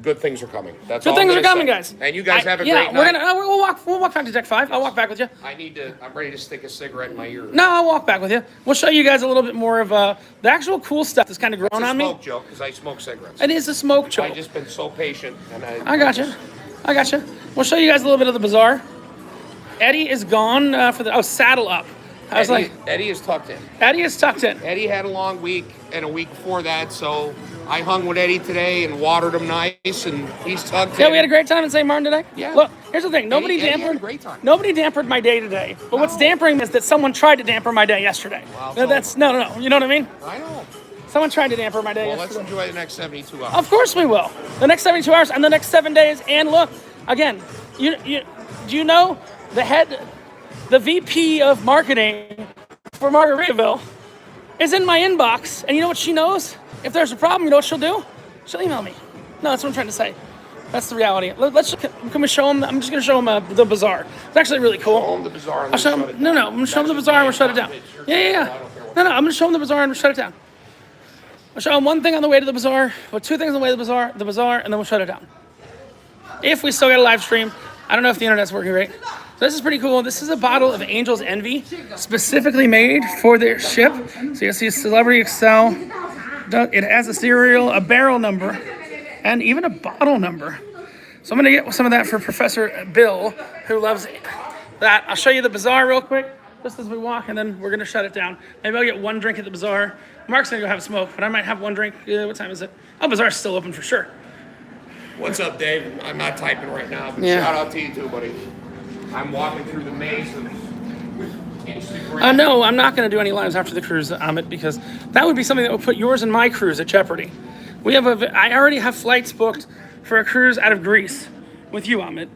good things are coming. That's Good all things I'm are gonna coming, say. guys. And you guys have a yeah, great we're night. gonna we'll walk back to deck 5. I'll walk back with you. I'm ready to stick a cigarette in my ear. No, I'll walk back with you. We'll show you guys a little bit more of the actual cool stuff that's kind of grown It's a on me. smoke joke, because I smoke cigarettes. It is a smoke choke. I've just been so patient. And I got you. We'll show you guys a little bit of the bazaar. Eddie is gone for the saddle up. I was Eddie is tucked in. Eddie is tucked in. Eddie had a long week and a week before that, so I hung with Eddie today and watered him nice, and he's tucked in. Yeah, we had a great time in St. Martin today. Yeah. Look, here's the thing. Nobody Eddie had a great time. Nobody dampered my day today. But what's dampering is that someone tried to damper my day yesterday. Well, no. You know what I mean? I know. Someone tried to damper my day Well, let's yesterday. enjoy the next 72 hours. Of course we will. The next 72 hours and the next 7 days. And look, again, do you know the VP of marketing for Margaritaville is in my inbox, and you know what she knows? If there's a problem, you know what she'll do? She'll email me. No, that's what I'm trying to say. That's the reality. Can we show them? I'm just going to show them the bazaar. It's actually really cool. Show 'em the bazaar and I'll show then them. shut it No, down. I'm going to show them the bazaar and we'll shut it down. Yeah. No, I'm going to show them the bazaar and we'll shut it down. I'll show them one thing on the way to the bazaar, well, two things on the way to the bazaar, and then we'll shut it down. If we still get a live stream, I don't know if the internet's working right. So this is pretty cool. This is a bottle of Angel's Envy, specifically made for their ship. So you see Celebrity Excel. It has a serial, a barrel number, and even a bottle number. So I'm gonna get some of that for Professor Bill, who loves that. I'll show you the bazaar real quick, just as we walk, and then we're gonna shut it down. Maybe I'll get one drink at the bazaar. Mark's gonna go have a smoke, but I might have one drink. What time is it? Oh, bazaar's still open for sure. What's up, Dave? I'm not typing right now, but Yeah. shout out to you too, buddy. I'm walking through the maze of Instagram. No, I'm not going to do any lives after the cruise, Amit, because that would be something that would put yours and my cruise at jeopardy. I already have flights booked for a cruise out of Greece with you, Amit,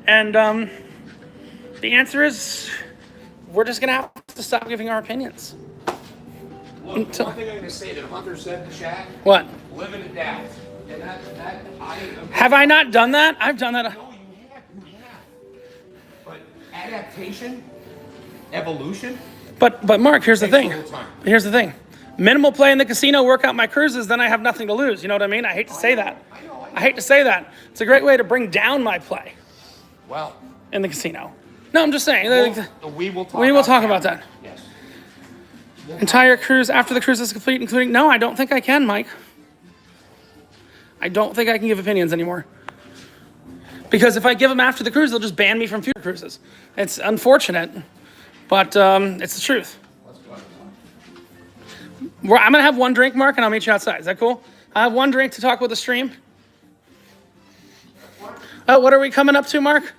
and the answer is we're just going to have to stop giving our opinions. Look, one thing I'm going to say that Hunter said in the chat, What? live and adapt. And Have I not done that? I've done that. No, you have. But adaptation, evolution. But Mark, here's the thing. Takes a little time. Here's the thing. Minimal play in the casino, work out my cruises, then I have nothing to lose. You know what I mean? I hate to say that. I hate to say that. It's a great way to bring down my play Well, in the casino. No, I'm just saying. we will talk. We will talk about that. Yes. Entire cruise after the cruise is complete, including. No, I don't think I can, Mike. I don't think I can give opinions anymore. Because if I give them after the cruise, they'll just ban me from future cruises. It's unfortunate, but it's the truth. I'm going to have one drink, Mark, and I'll meet you outside. Is that cool? I have one drink to talk with the stream. Oh, what are we coming up to, Mark?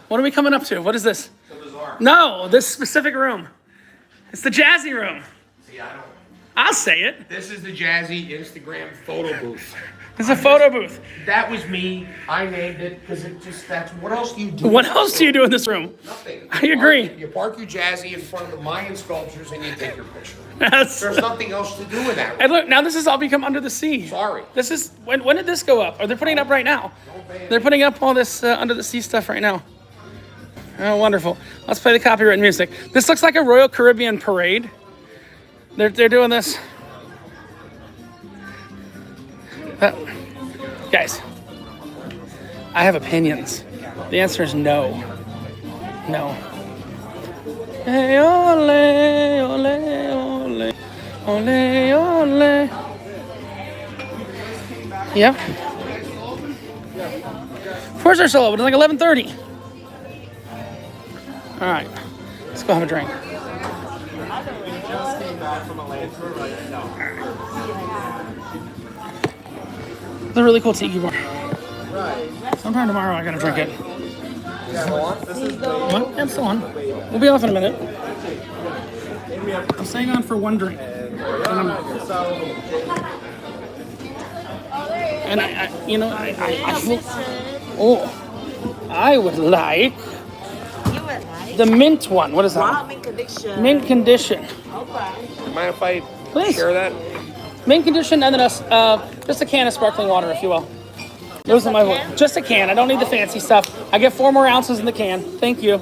What are we coming up to? What is this? The bazaar. No, this specific room. It's the jazzy room. See, I don't. I'll say it. This is the Jazzy Instagram photo booth. It's a photo booth. That was me. I named it because that's what else do you do? What else do you do in this room? Nothing. I agree. You park your Jazzy in front of the Mayan sculptures and you take your picture. Yes. There's nothing else to do in that room. And look, now this has all become Under the Sea. Sorry. This is, when did this go up? Or they're putting it up right now. They're putting up all this Under the Sea stuff right now. Oh, wonderful. Let's play the copyrighted music. This looks like a Royal Caribbean parade. They're doing this. Guys, I have opinions. The answer is no. No. Hey, ole, ole, ole, ole, ole. Yep. Of course they're still open. It's like 11:30. All right, let's go have a drink. It's a really cool tiki bar. Sometime tomorrow I gotta drink it. What? Yeah, I'm still on. We'll be off in a minute. I'm staying on for one drink. And I feel, I would like the mint one. What is that? Mint condition. Mint condition. Mind if I Please. share that? Mint condition, and then just a can of sparkling water, if you will. Those are my vote. Just a can. I don't need the fancy stuff. I get 4 more ounces in the can. Thank you.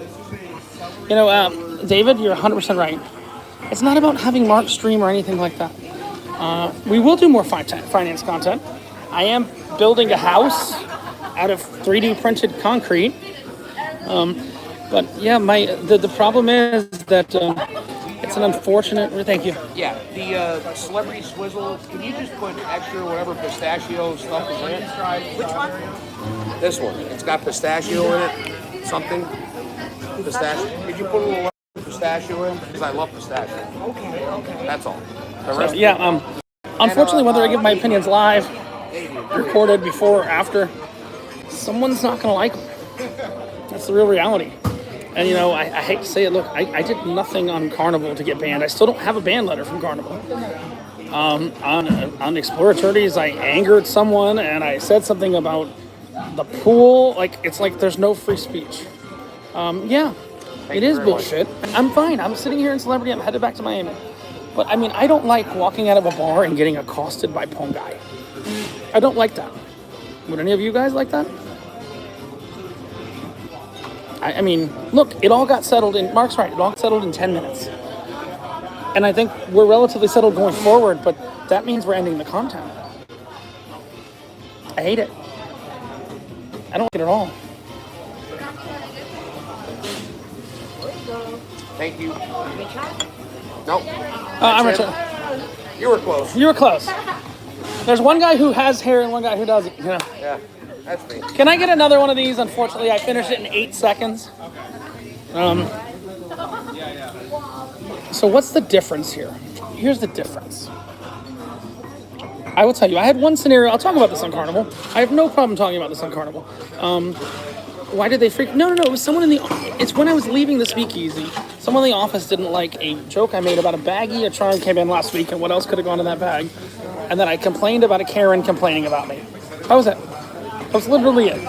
You know, David, you're 100% right. It's not about having Mark stream or anything like that. We will do more finance content. I am building a house out of 3D printed concrete. But yeah, the problem is that it's an unfortunate. Thank you. Yeah, the celebrity swizzle. Can you just put extra whatever pistachio stuff is in it? Which one? This one. It's got pistachio in it. Something. Pistachio. Did you put a little pistachio in? Because I love pistachio. Okay. That's all. The rest. So, yeah. Unfortunately, whether I give my opinions live, recorded before or after, someone's not gonna like them. That's the real reality. And you know, I hate to say it. Look, I did nothing on Carnival to get banned. I still don't have a ban letter from Carnival. On Exploratorities, I angered someone and I said something about the pool. Like it's like there's no free speech. Yeah, it is bullshit. I'm fine. I'm sitting here in Celebrity. I'm headed back to Miami. But I mean, I don't like walking out of a bar and getting accosted by Pong Guy. I don't like that. Would any of you guys like that? I mean, look, it all got settled in, Mark's right, it all got settled in 10 minutes. And I think we're relatively settled going forward, but that means we're ending the content. I hate it. I don't like it at all. Thank you. Nope. I'm returning. You were close. You were close. There's one guy who has hair and one guy who doesn't. Yeah. Yeah, that's me. Can I get another one of these? Unfortunately, I finished it in 8 seconds. So what's the difference here? Here's the difference. I will tell you, I had one scenario. I'll talk about this on Carnival. I have no problem talking about this on Carnival. Why did they freak? No. It was someone in the. It's when I was leaving the speakeasy. Someone in the office didn't like a joke I made about a baggie. A charm came in last week, and what else could have gone in that bag? And then I complained about a Karen complaining about me. That was it. That was literally it.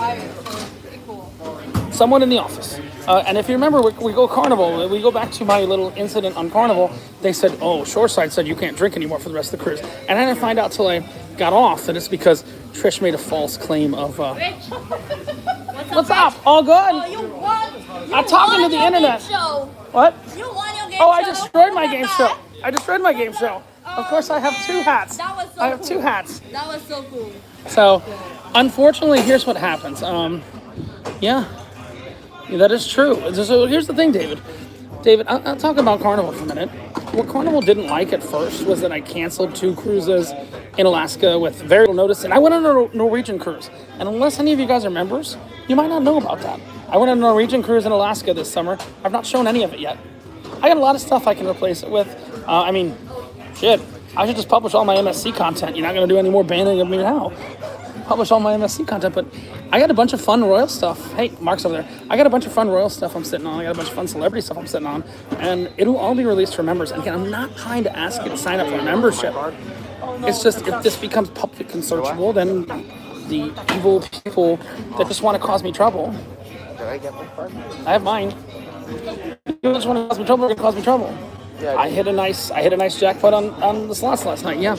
Someone in the office. And if you remember, we go Carnival. We go back to my little incident on Carnival. They said, "Oh, Shoreside said you can't drink anymore for the rest of the cruise." And I didn't find out till I got off that it's because Trish made a false claim of. What's up? All good? Oh, you won. I'm talking to the internet. Show. What? You won your game Oh, show. I destroyed my game show. I destroyed my game show. Of course, I have 2 hats. That was so I have cool. 2 hats. That was so cool. So, unfortunately, here's what happens. Yeah, that is true. So here's the thing, David. I'll talk about Carnival for a minute. What Carnival didn't like at first was that I canceled 2 cruises in Alaska with very little notice, and I went on a Norwegian cruise. And unless any of you guys are members, you might not know about that. I went on a Norwegian cruise in Alaska this summer. I've not shown any of it yet. I got a lot of stuff I can replace it with. I mean, shit, I should just publish all my MSC content. You're not going to do any more banning of me now. Publish all my MSC content, but I got a bunch of fun royal stuff. Hey, Mark's over there. I got a bunch of fun royal stuff I'm sitting on. I got a bunch of fun celebrity stuff I'm sitting on, and it'll all be released for members. And again, I'm not trying to ask you to sign up for a membership. It's just if this becomes public and searchable, then the evil people that just want to cause me trouble. Did I get my card? I have mine. You just want to cause me trouble, you're gonna cause me trouble. Yeah, I hit a nice jackpot on the slots last night. Yeah.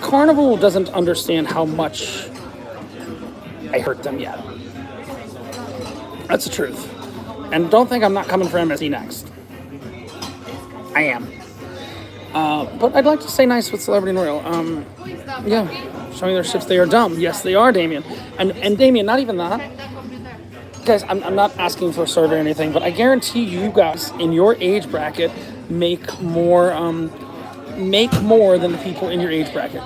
Carnival doesn't understand how much I hurt them yet. That's the truth. And don't think I'm not coming for MSC next. I am. But I'd like to stay nice with Celebrity and Royal. Yeah, showing their ships, they are dumb. Yes, they are, Damien. And Damien, not even that. Guys, I'm not asking for a survey or anything, but I guarantee you guys in your age bracket make more than the people in your age bracket.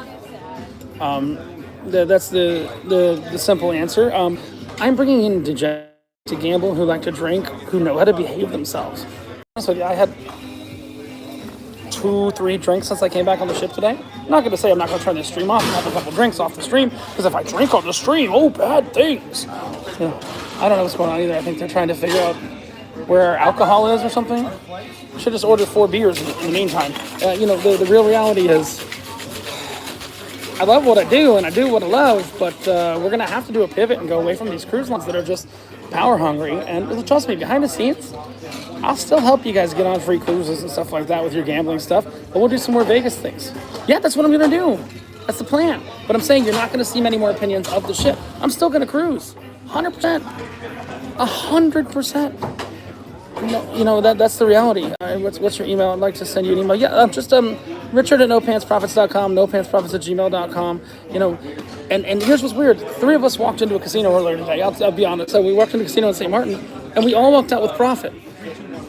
That's the simple answer. I'm bringing in degenerates to gamble who like to drink, who know how to behave themselves. So yeah, I had 2-3 drinks since I came back on the ship today. I'm not going to say I'm not going to turn the stream off and have a couple drinks off the stream, because if I drink on the stream, bad things. Yeah, I don't know what's going on either. I think they're trying to figure out where our alcohol is or something. Should just order 4 beers in the meantime. The real reality is I love what I do and I do what I love, but we're going to have to do a pivot and go away from these cruise lines that are just power hungry. And trust me, behind the scenes, I'll still help you guys get on free cruises and stuff like that with your gambling stuff, but we'll do some more Vegas things. Yeah, that's what I'm going to do. That's the plan. But I'm saying you're not going to see many more opinions of the ship. I'm still going to cruise. 100%. 100%. That's the reality. What's your email? I'd like to send you an email. Yeah, just Richard at nopantsprofits.com, nopantsprofits@gmail.com. You know, and here's what's weird. 3 of us walked into a casino earlier today. I'll be honest. So we walked into a casino in St. Martin, and we all walked out with profit.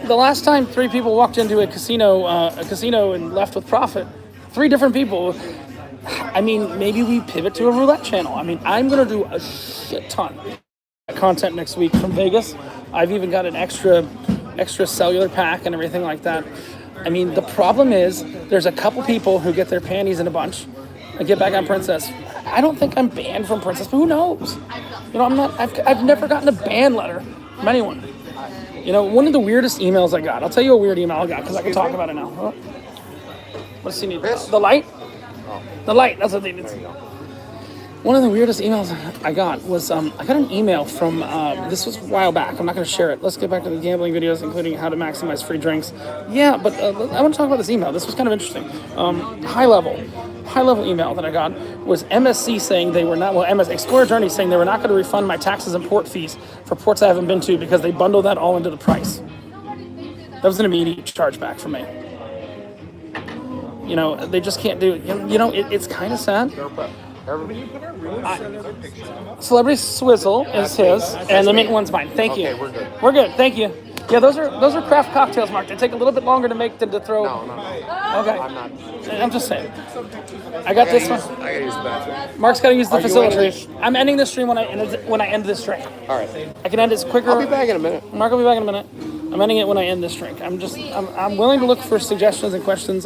The last time 3 people walked into a casino and left with profit, 3 different people. I mean, maybe we pivot to a roulette channel. I mean, I'm gonna do a shit ton of content next week from Vegas. I've even got an extra cellular pack and everything like that. I mean, the problem is there's a couple people who get their panties in a bunch and get back on Princess. I don't think I'm banned from Princess, but who knows? You know, I've never gotten a ban letter from anyone. You know, one of the weirdest emails I got. I'll tell you a weird email I got because I can talk about it now. Oh. What's he need? The light? The light. That's what they need. One of the weirdest emails I got was I got an email from this was a while back. I'm not going to share it. Let's get back to the gambling videos, including how to maximize free drinks. Yeah, but I want to talk about this email. This was kind of interesting. High level email that I got was MSC saying they were not, Explorer Journey saying they were not going to refund my taxes and port fees for ports I haven't been to because they bundle that all into the price. That was an immediate chargeback for me. You know, they just can't do it. You know, it's kind of sad. Celebrity Swizzle is his, and the mint one's mine. Thank you. We're good. We're good. Thank you. Yeah, those are craft cocktails, Mark. They take a little bit longer to make than to throw. No. Okay. I'm not. I'm just saying. I got this one. I gotta use the bathroom. Mark's got to use the Are you facility. ending? I'm ending this stream when I end this drink. All right. I can end it quicker. I'll be back in a minute. Mark will be back in a minute. I'm ending it when I end this drink. I'm willing to look for suggestions and questions.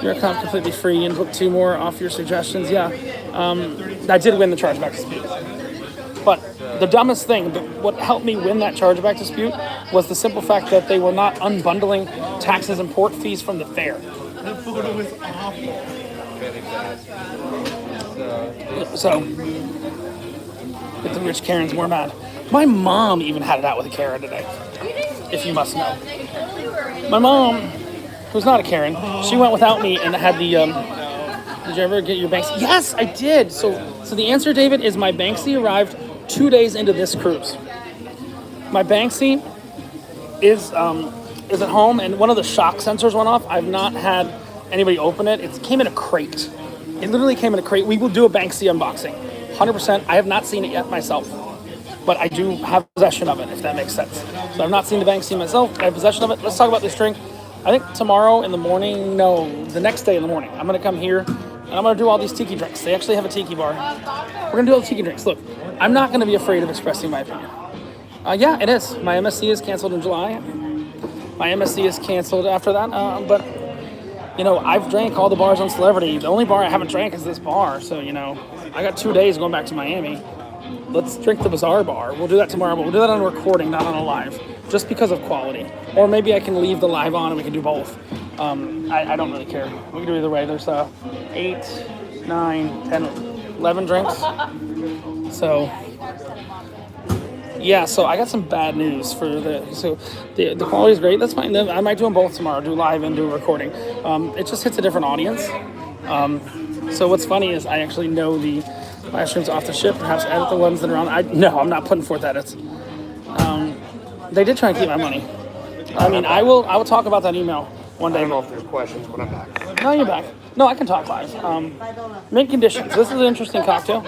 Your account completely free and book 2 more off your suggestions. Yeah. I did win the chargeback dispute. But the dumbest thing, what helped me win that chargeback dispute was the simple fact that they were not unbundling taxes and port fees from the fare. The photo is awful. So, get the rich Karens more mad. My mom even had it out with a Karen today, if you must know. My mom, who's not a Karen, she went without me and had the, did you ever get your Banksy? Yes, I did. So the answer, David, is my Banksy arrived 2 days into this cruise. My Banksy is at home, and one of the shock sensors went off. I've not had anybody open it. It came in a crate. It literally came in a crate. We will do a Banksy unboxing, 100%. I have not seen it yet myself, but I do have possession of it, if that makes sense. So I've not seen the Banksy myself. I have possession of it. Let's talk about this drink. I think tomorrow in the morning, no, the next day in the morning, I'm going to come here and I'm going to do all these tiki drinks. They actually have a tiki bar. We're going to do all the tiki drinks. Look, I'm not going to be afraid of expressing my opinion. Yeah, it is. My MSC is canceled in July. My MSC is canceled after that. But, you know, I've drank all the bars on Celebrity. The only bar I haven't drank is this bar. So, you know, I got 2 days going back to Miami. Let's drink the Bazaar bar. We'll do that tomorrow, but we'll do that on a recording, not on a live, just because of quality. Or maybe I can leave the live on and we can do both. I don't really care. We can do either way. There's 8, 9, 10, 11 drinks. So, yeah, so I got some bad news for the quality is great. That's fine. I might do them both tomorrow, do live and do a recording. It just hits a different audience. So what's funny is I actually know the live streams off the ship, perhaps edit the ones that are on. I'm not putting forth edits. They did try and keep my money. I mean, I will talk about that email one day. I don't know if there's questions, but I'm back. No, you're back. No, I can talk live. Mint conditions. This is an interesting cocktail.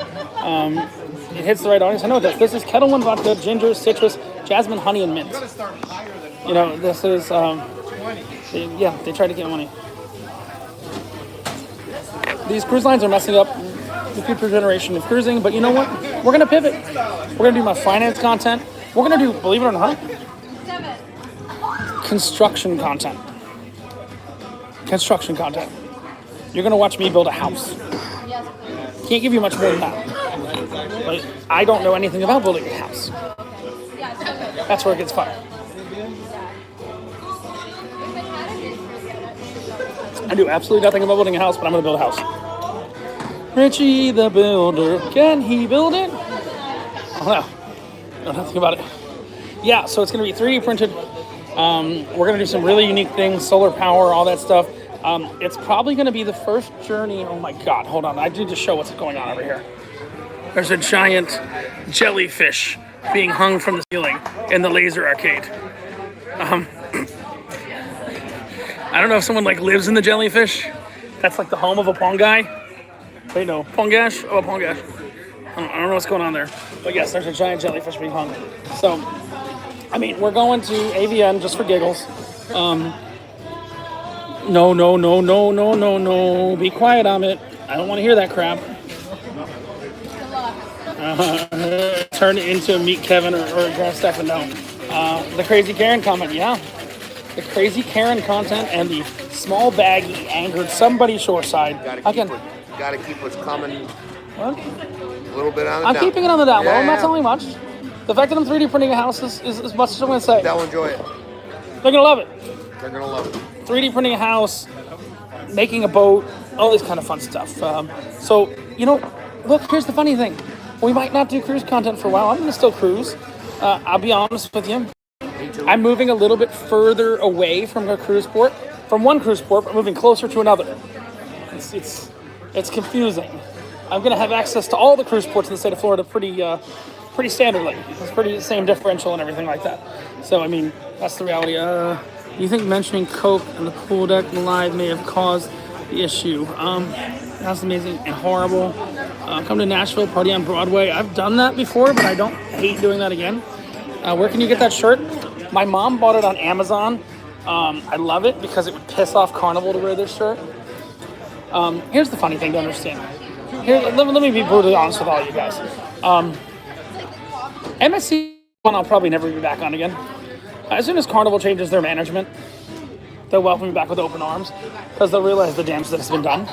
It hits the right audience. I know this. This is Kettle One vodka, ginger, citrus, jasmine, honey, and mint. You know, this is, they tried to get money. These cruise lines are messing up the future generation of cruising, but you know what? We're going to pivot. We're going to do my finance content. We're going to do, believe it or not, construction content. Construction content. You're going to watch me build a house. Can't give you much more than that. But I don't know anything about building a house. That's where it gets fun. I do absolutely nothing about building a house, but I'm going to build a house. Richie the Builder, can he build it? I don't know nothing about it. Yeah, so it's going to be 3D printed. We're going to do some really unique things, solar power, all that stuff. It's probably going to be the first journey. Oh my God, hold on. I need to show what's going on over here. There's a giant jellyfish being hung from the ceiling in the laser arcade. I don't know if someone like lives in the jellyfish. That's like the home of a Pongai. Wait, no, Pongash? Oh, a Pongash. I don't know what's going on there. But yes, there's a giant jellyfish being hung. So, I mean, we're going to AVN just for giggles. No. Be quiet, Amit. I don't want to hear that crap. Turn it into Meet Kevin or Grant Stefan. No. The Crazy Karen comment, yeah. The Crazy Karen content and the small baggy angered somebody shoreside. Gotta keep what's coming What? a little bit on the I'm down. keeping it on the down low. I'm not Yeah. telling you much. The fact that I'm 3D printing a house is as much as I'm going to say. They'll enjoy it. They're going to love it. They're gonna love it. 3D printing a house, making a boat, all this kind of fun stuff. So, you know, look, here's the funny thing. We might not do cruise content for a while. I'm going to still cruise. I'll be honest with you. I'm moving a little bit further away from a cruise port, from one cruise port, but moving closer to another. It's confusing. I'm going to have access to all the cruise ports in the state of Florida pretty standardly. It's pretty same differerential and everything like that. So, I mean, that's the reality. Do you think mentioning Coke and the pool deck live may have caused the issue? That's amazing and horrible. Come to Nashville, party on Broadway. I've done that before, but I don't hate doing that again. Where can you get that shirt? My mom bought it on Amazon. I love it because it would piss off Carnival to wear this shirt. Here's the funny thing to understand. Let me be brutally honest with all you guys. MSC one I'll probably never be back on again. As soon as Carnival changes their management, they'll welcome me back with open arms because they'll realize the damage that has been done.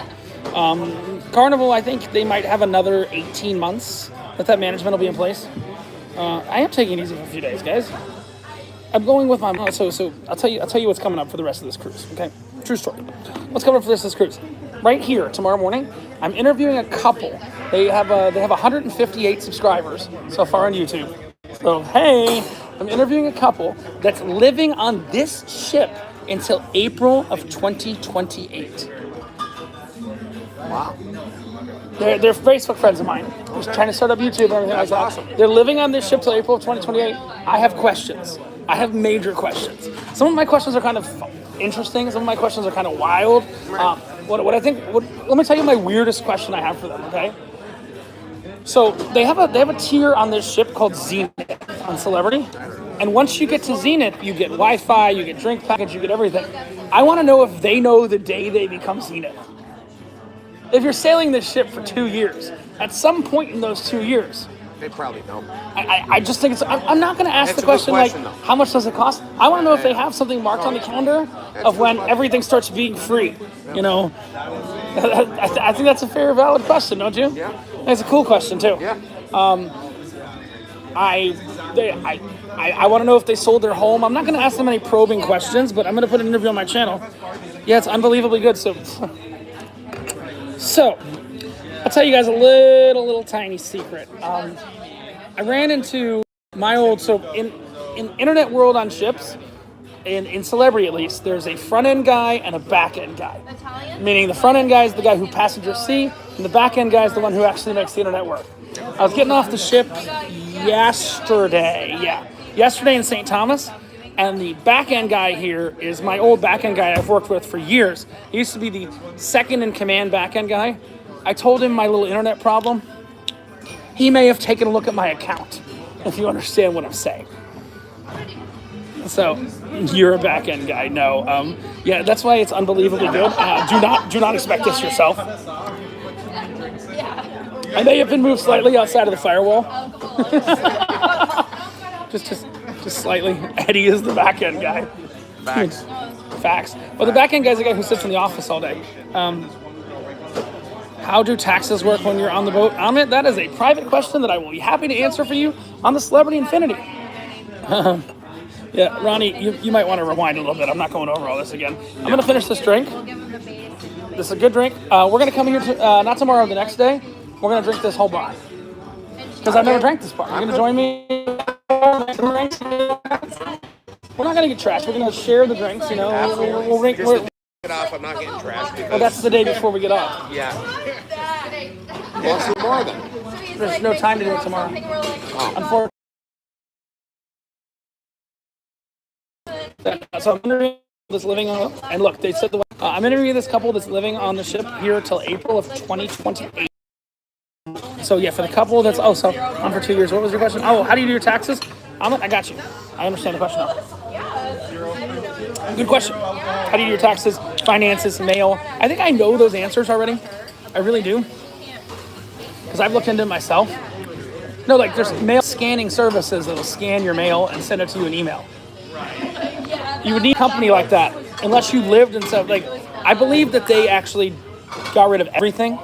Carnival, I think they might have another 18 months that management will be in place. I am taking it easy for a few days, guys. I'm going with my mom. So I'll tell you what's coming up for the rest of this cruise. Okay, true story. What's coming up for the rest of this cruise? Right here tomorrow morning, I'm interviewing a couple. They have 158 subscribers so far on YouTube. So hey, I'm interviewing a couple that's living on this ship until April of 2028. Wow. They're Facebook friends of mine. Just trying to start up YouTube and everything like that. Awesome. They're living on this ship till April of 2028. I have questions. I have major questions. Some of my questions are kind of interesting. Some of my questions are kind of wild. Let me tell you my weirdest question I have for them. Okay. So they have a tier on this ship called Zenith on Celebrity, and once you get to Zenith, you get Wi-Fi, you get drink package, you get everything. I want to know if they know the day they become Zenith. If you're sailing this ship for 2 years, at some point in those 2 years, They probably know. I just think it's. I'm not going to ask That's the a good question question, like, though. how much does it cost? I want to know if they have something marked on the calendar of when everything starts being free. You know, I think that's a fair, valid question, don't you? Yeah. It's a cool question too. Yeah. I want to know if they sold their home. I'm not going to ask them any probing questions, but I'm going to put an interview on my channel. Yeah, it's unbelievably good. So I'll tell you guys a little tiny secret. I ran into my old, in internet world on ships, in Celebrity at least, there's a front end guy and a back end guy. Meaning the front end guy is the guy who passengers see, and the back end guy is the one who actually makes the internet work. I was getting off the ship yesterday in St. Thomas, and the back end guy here is my old back end guy I've worked with for years. He used to be the second in command back end guy. I told him my little internet problem. He may have taken a look at my account, if you understand what I'm saying. So, you're a back end guy. No, yeah, that's why it's unbelievably good. Do not expect this yourself. I may have been moved slightly outside of the firewall. just slightly. Eddie is the back end guy. Facts. Well, the back end guy is the guy who sits in the office all day. How do taxes work when you're on the boat? Amit, that is a private question that I will be happy to answer for you on the Celebrity Infinity. Yeah, Ronnie, you might want to rewind a little bit. I'm not going over all this again. I'm going to finish this drink. This is a good drink. We're going to come here, not tomorrow, the next day. We're going to drink this whole bar. Because I've never drank this bar. You're going to join me? We're not going to get trashed. We're going to share the drinks, you know. We'll drink. Get off. I'm not getting trashed because. Well, that's the day before we get off. Yeah. Let's do more then. There's no time to do it tomorrow. Unfortunately. So I'm wondering that's living on, and look, they said I'm interviewing this couple that's living on the ship here till April of 2028. So yeah, for the couple that's so on for 2 years. What was your question? Oh, how do you do your taxes? I got you. I understand the question now. Good question. How do you do your taxes, finances, mail? I think I know those answers already. I really do. Because I've looked into it myself. No, like there's mail scanning services that'll scan your mail and send it to you in email. You would need a company like that unless you lived in stuff. Like, I believe that they actually got rid of everything.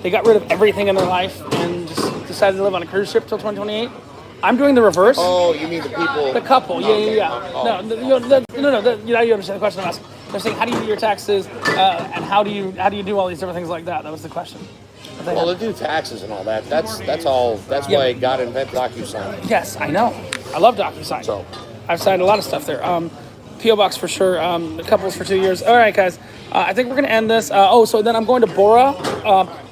They got rid of everything in their life and just decided to live on a cruise ship till 2028. I'm doing the reverse. Oh, you mean the people? The couple, yeah. Oh. No, you understand the question I'm asking. They're saying, how do you do your taxes, and how do you do all these different things like that? That was the question. Well, to do taxes and all that, that's all. That's why God invented DocuSign. Yes, I know. I love DocuSign. So, I've signed a lot of stuff there. P.O. Box for sure. The couples for 2 years. All right, guys. I think we're going to end this. So then I'm going to Bora.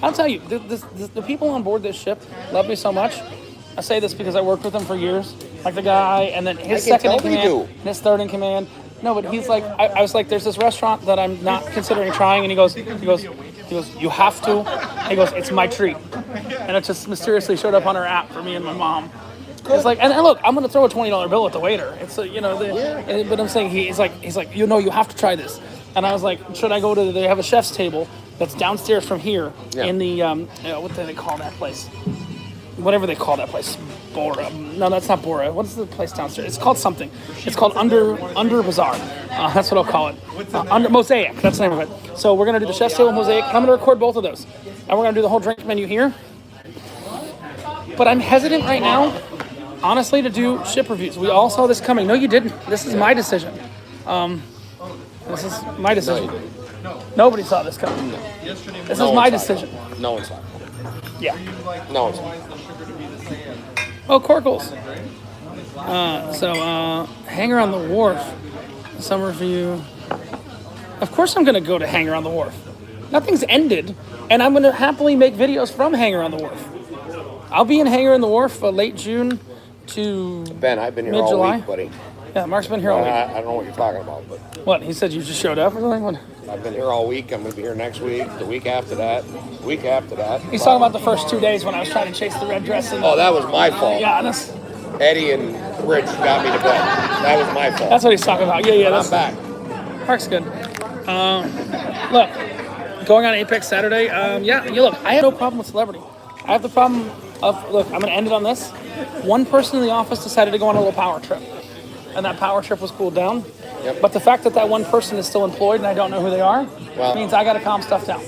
I'll tell you, the people on board this ship love me so much. I say this because I worked with him for years. Like the guy, and then his second in command, and his third in command. No, but he's like, I was like, there's this restaurant that I'm not considering trying, and he goes, you have to. He goes, it's my treat. And it just mysteriously showed up on our app for me and my mom. It's like, and look, I'm gonna throw a $20 bill at the waiter. It's but I'm saying he's like, you have to try this. And I was like, should I go to? They have a chef's table that's downstairs from here in the what do they call that place? Whatever they call that place, Bora. No, that's not Bora. What's the place downstairs? It's called something. It's called Under Bazaar. That's what I'll call it. Under Mosaic. That's the name of it. So we're gonna do the chef's table Mosaic. And I'm gonna record both of those, and we're gonna do the whole drink menu here. But I'm hesitant right now, honestly, to do ship reviews. We all saw this coming. No, you didn't. This is my decision. This is my decision. Nobody saw this coming. This is my decision. No one saw it. Yeah. No one saw it. Oh, Corkles. Hangar on the Wharf. Summer review. Of course I'm going to go to Hangar on the Wharf. Nothing's ended, and I'm going to happily make videos from Hangar on the Wharf. I'll be in Hangar on the Wharf late June to Ben, I've been here mid-July. all week, buddy. Yeah, Mark's been here all week. I don't know what you're talking about, but What? He said you just showed up or something? What? I've been here all week. I'm going to be here next week, the week after that, the week after that. He's talking about the first 2 days when I was trying to chase the red dress. And Oh, that was my fault. yeah, that's Eddie and Rich got me to bed. That was my fault. what he's talking about. Yeah, I'm back. Park's good. Look, going on Apex Saturday. Look, I have no problem with celebrity. I have the problem of, look, I'm going to end it on this. One person in the office decided to go on a little power trip, and that power trip was cooled down. Yep. But the fact that one person is still employed and I don't know who they are means I got to calm stuff down.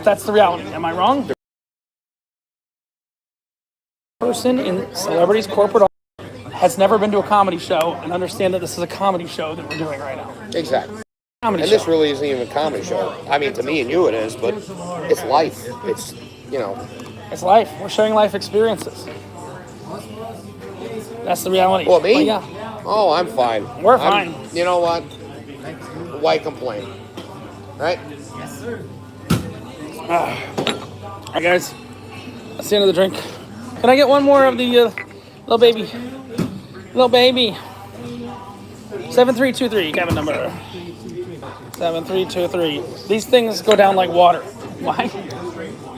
That's the reality. Am I wrong? Person in celebrities corporate has never been to a comedy show and understand that this is a comedy show that we're doing right now. Exactly. Comedy And show. this really isn't even a comedy show. I mean, to me and you it is, but it's life. It's, It's life. We're sharing life experiences. That's the reality. Well, me? But yeah. Oh, I'm fine. We're fine. You know what? Why complain? Right? All right, guys. That's the end of the drink. Can I get one more of the little baby? Little baby. 7323, cabin number. 7323. These things go down like water. Why?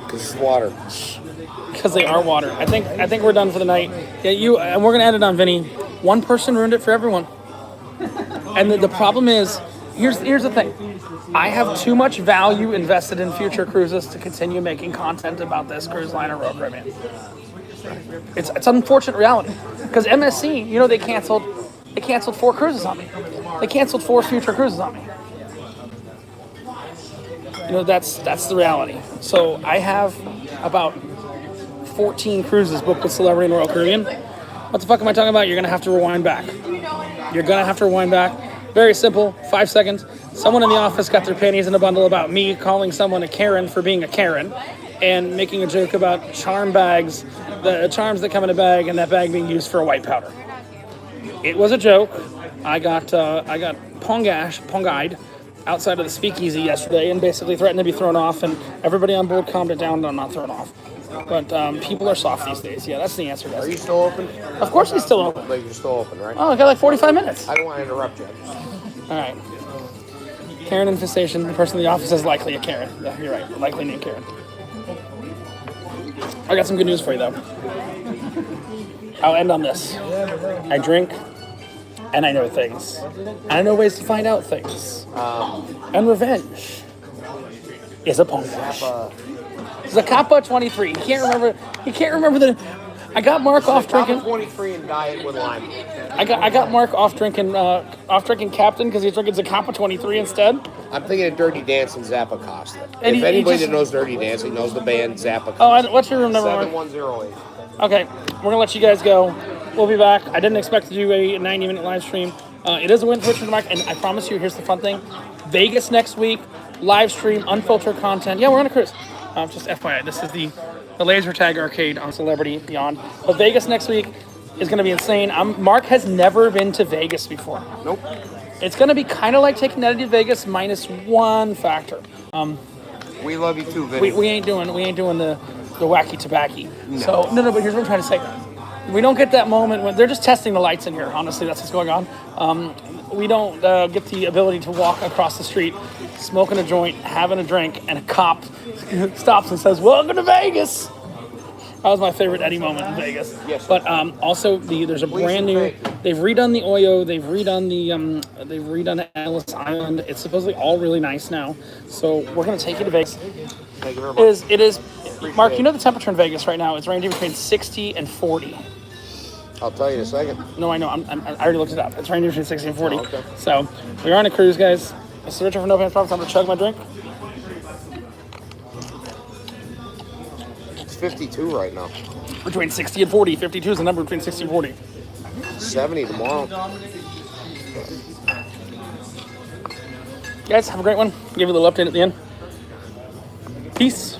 Because it's water. Because they are water. I think we're done for the night. Yeah, and we're gonna end it on Vinny. One person ruined it for everyone. And the problem is, here's the thing. I have too much value invested in future cruises to continue making content about this cruise line or Royal Caribbean. It's an unfortunate reality. Because MSC, they canceled 4 cruises on me. They canceled 4 future cruises on me. That's the reality. So I have about 14 cruises booked with Celebrity and Royal Caribbean. What the fuck am I talking about? You're gonna have to rewind back. Very simple, 5 seconds. Someone in the office got their panties in a bundle about me calling someone a Karen for being a Karen, and making a joke about charm bags, the charms that come in a bag, and that bag being used for a white powder. It was a joke. I got pongeyed outside of the speakeasy yesterday and basically threatened to be thrown off, and everybody on board calmed it down. I'm not thrown off. But people are soft these days. Yeah, that's the answer, guys. Are you still open? Of course he's still open. Like you're still open, right? Oh, I got like 45 minutes. I don't want to interrupt you. All right. Karen infestation. The person in the office is likely a Karen. Yeah, you're right. Likely named Karen. I got some good news for you, though. I'll end on this. I drink, and I know things. And I know ways to find out things. And revenge is upon us. Zacapa 23. He can't remember the. I got Mark off drinking. 23 and diet with lime. I got Mark off drinking Captain because he's drinking Zacapa 23 instead. I'm thinking of Dirty Dancing Zappa Costa. And If he anybody just- that knows Dirty Dancing knows the band Zappa Costa. Oh, what's your room number, Mark? 7108. Okay, we're gonna let you guys go. We'll be back. I didn't expect to do a 90-minute live stream. It is a win for Richard Mark, and I promise you, here's the fun thing: Vegas next week, live stream, unfiltered content. Yeah, we're on a cruise. Just FYI, this is the laser tag arcade on Celebrity Beyond. But Vegas next week is going to be insane. Mark has never been to Vegas before. Nope. It's going to be kind of like taking Eddie to Vegas minus one factor. We love you too, Vinny. We ain't doing the wacky tobacco. No. So no, but here's what I'm trying to say. We don't get that moment when they're just testing the lights in here. Honestly, that's what's going on. We don't get the ability to walk across the street, smoking a joint, having a drink, and a cop stops and says, "Welcome to Vegas." That was my favorite Eddie moment in Vegas. Yes. But also there's a brand new. They've redone the Oyo. They've redone Ellis Island. It's supposedly all really nice now. So we're gonna take you to Vegas. Thank you very much. It is. Mark, you know the temperature in Vegas right now is ranging between 60 and 40. I'll tell you in a second. No, I know. I already looked it up. It's ranging between 60 and 40. Oh, okay. So we're on a cruise, guys. This is Richard from No Pants Profits. I'm gonna chug my drink. It's 52 right now. Between 60 and 40. 52 is the number between 60 and 40. 70 tomorrow. Guys, have a great one. Give you a little update at the end. Peace.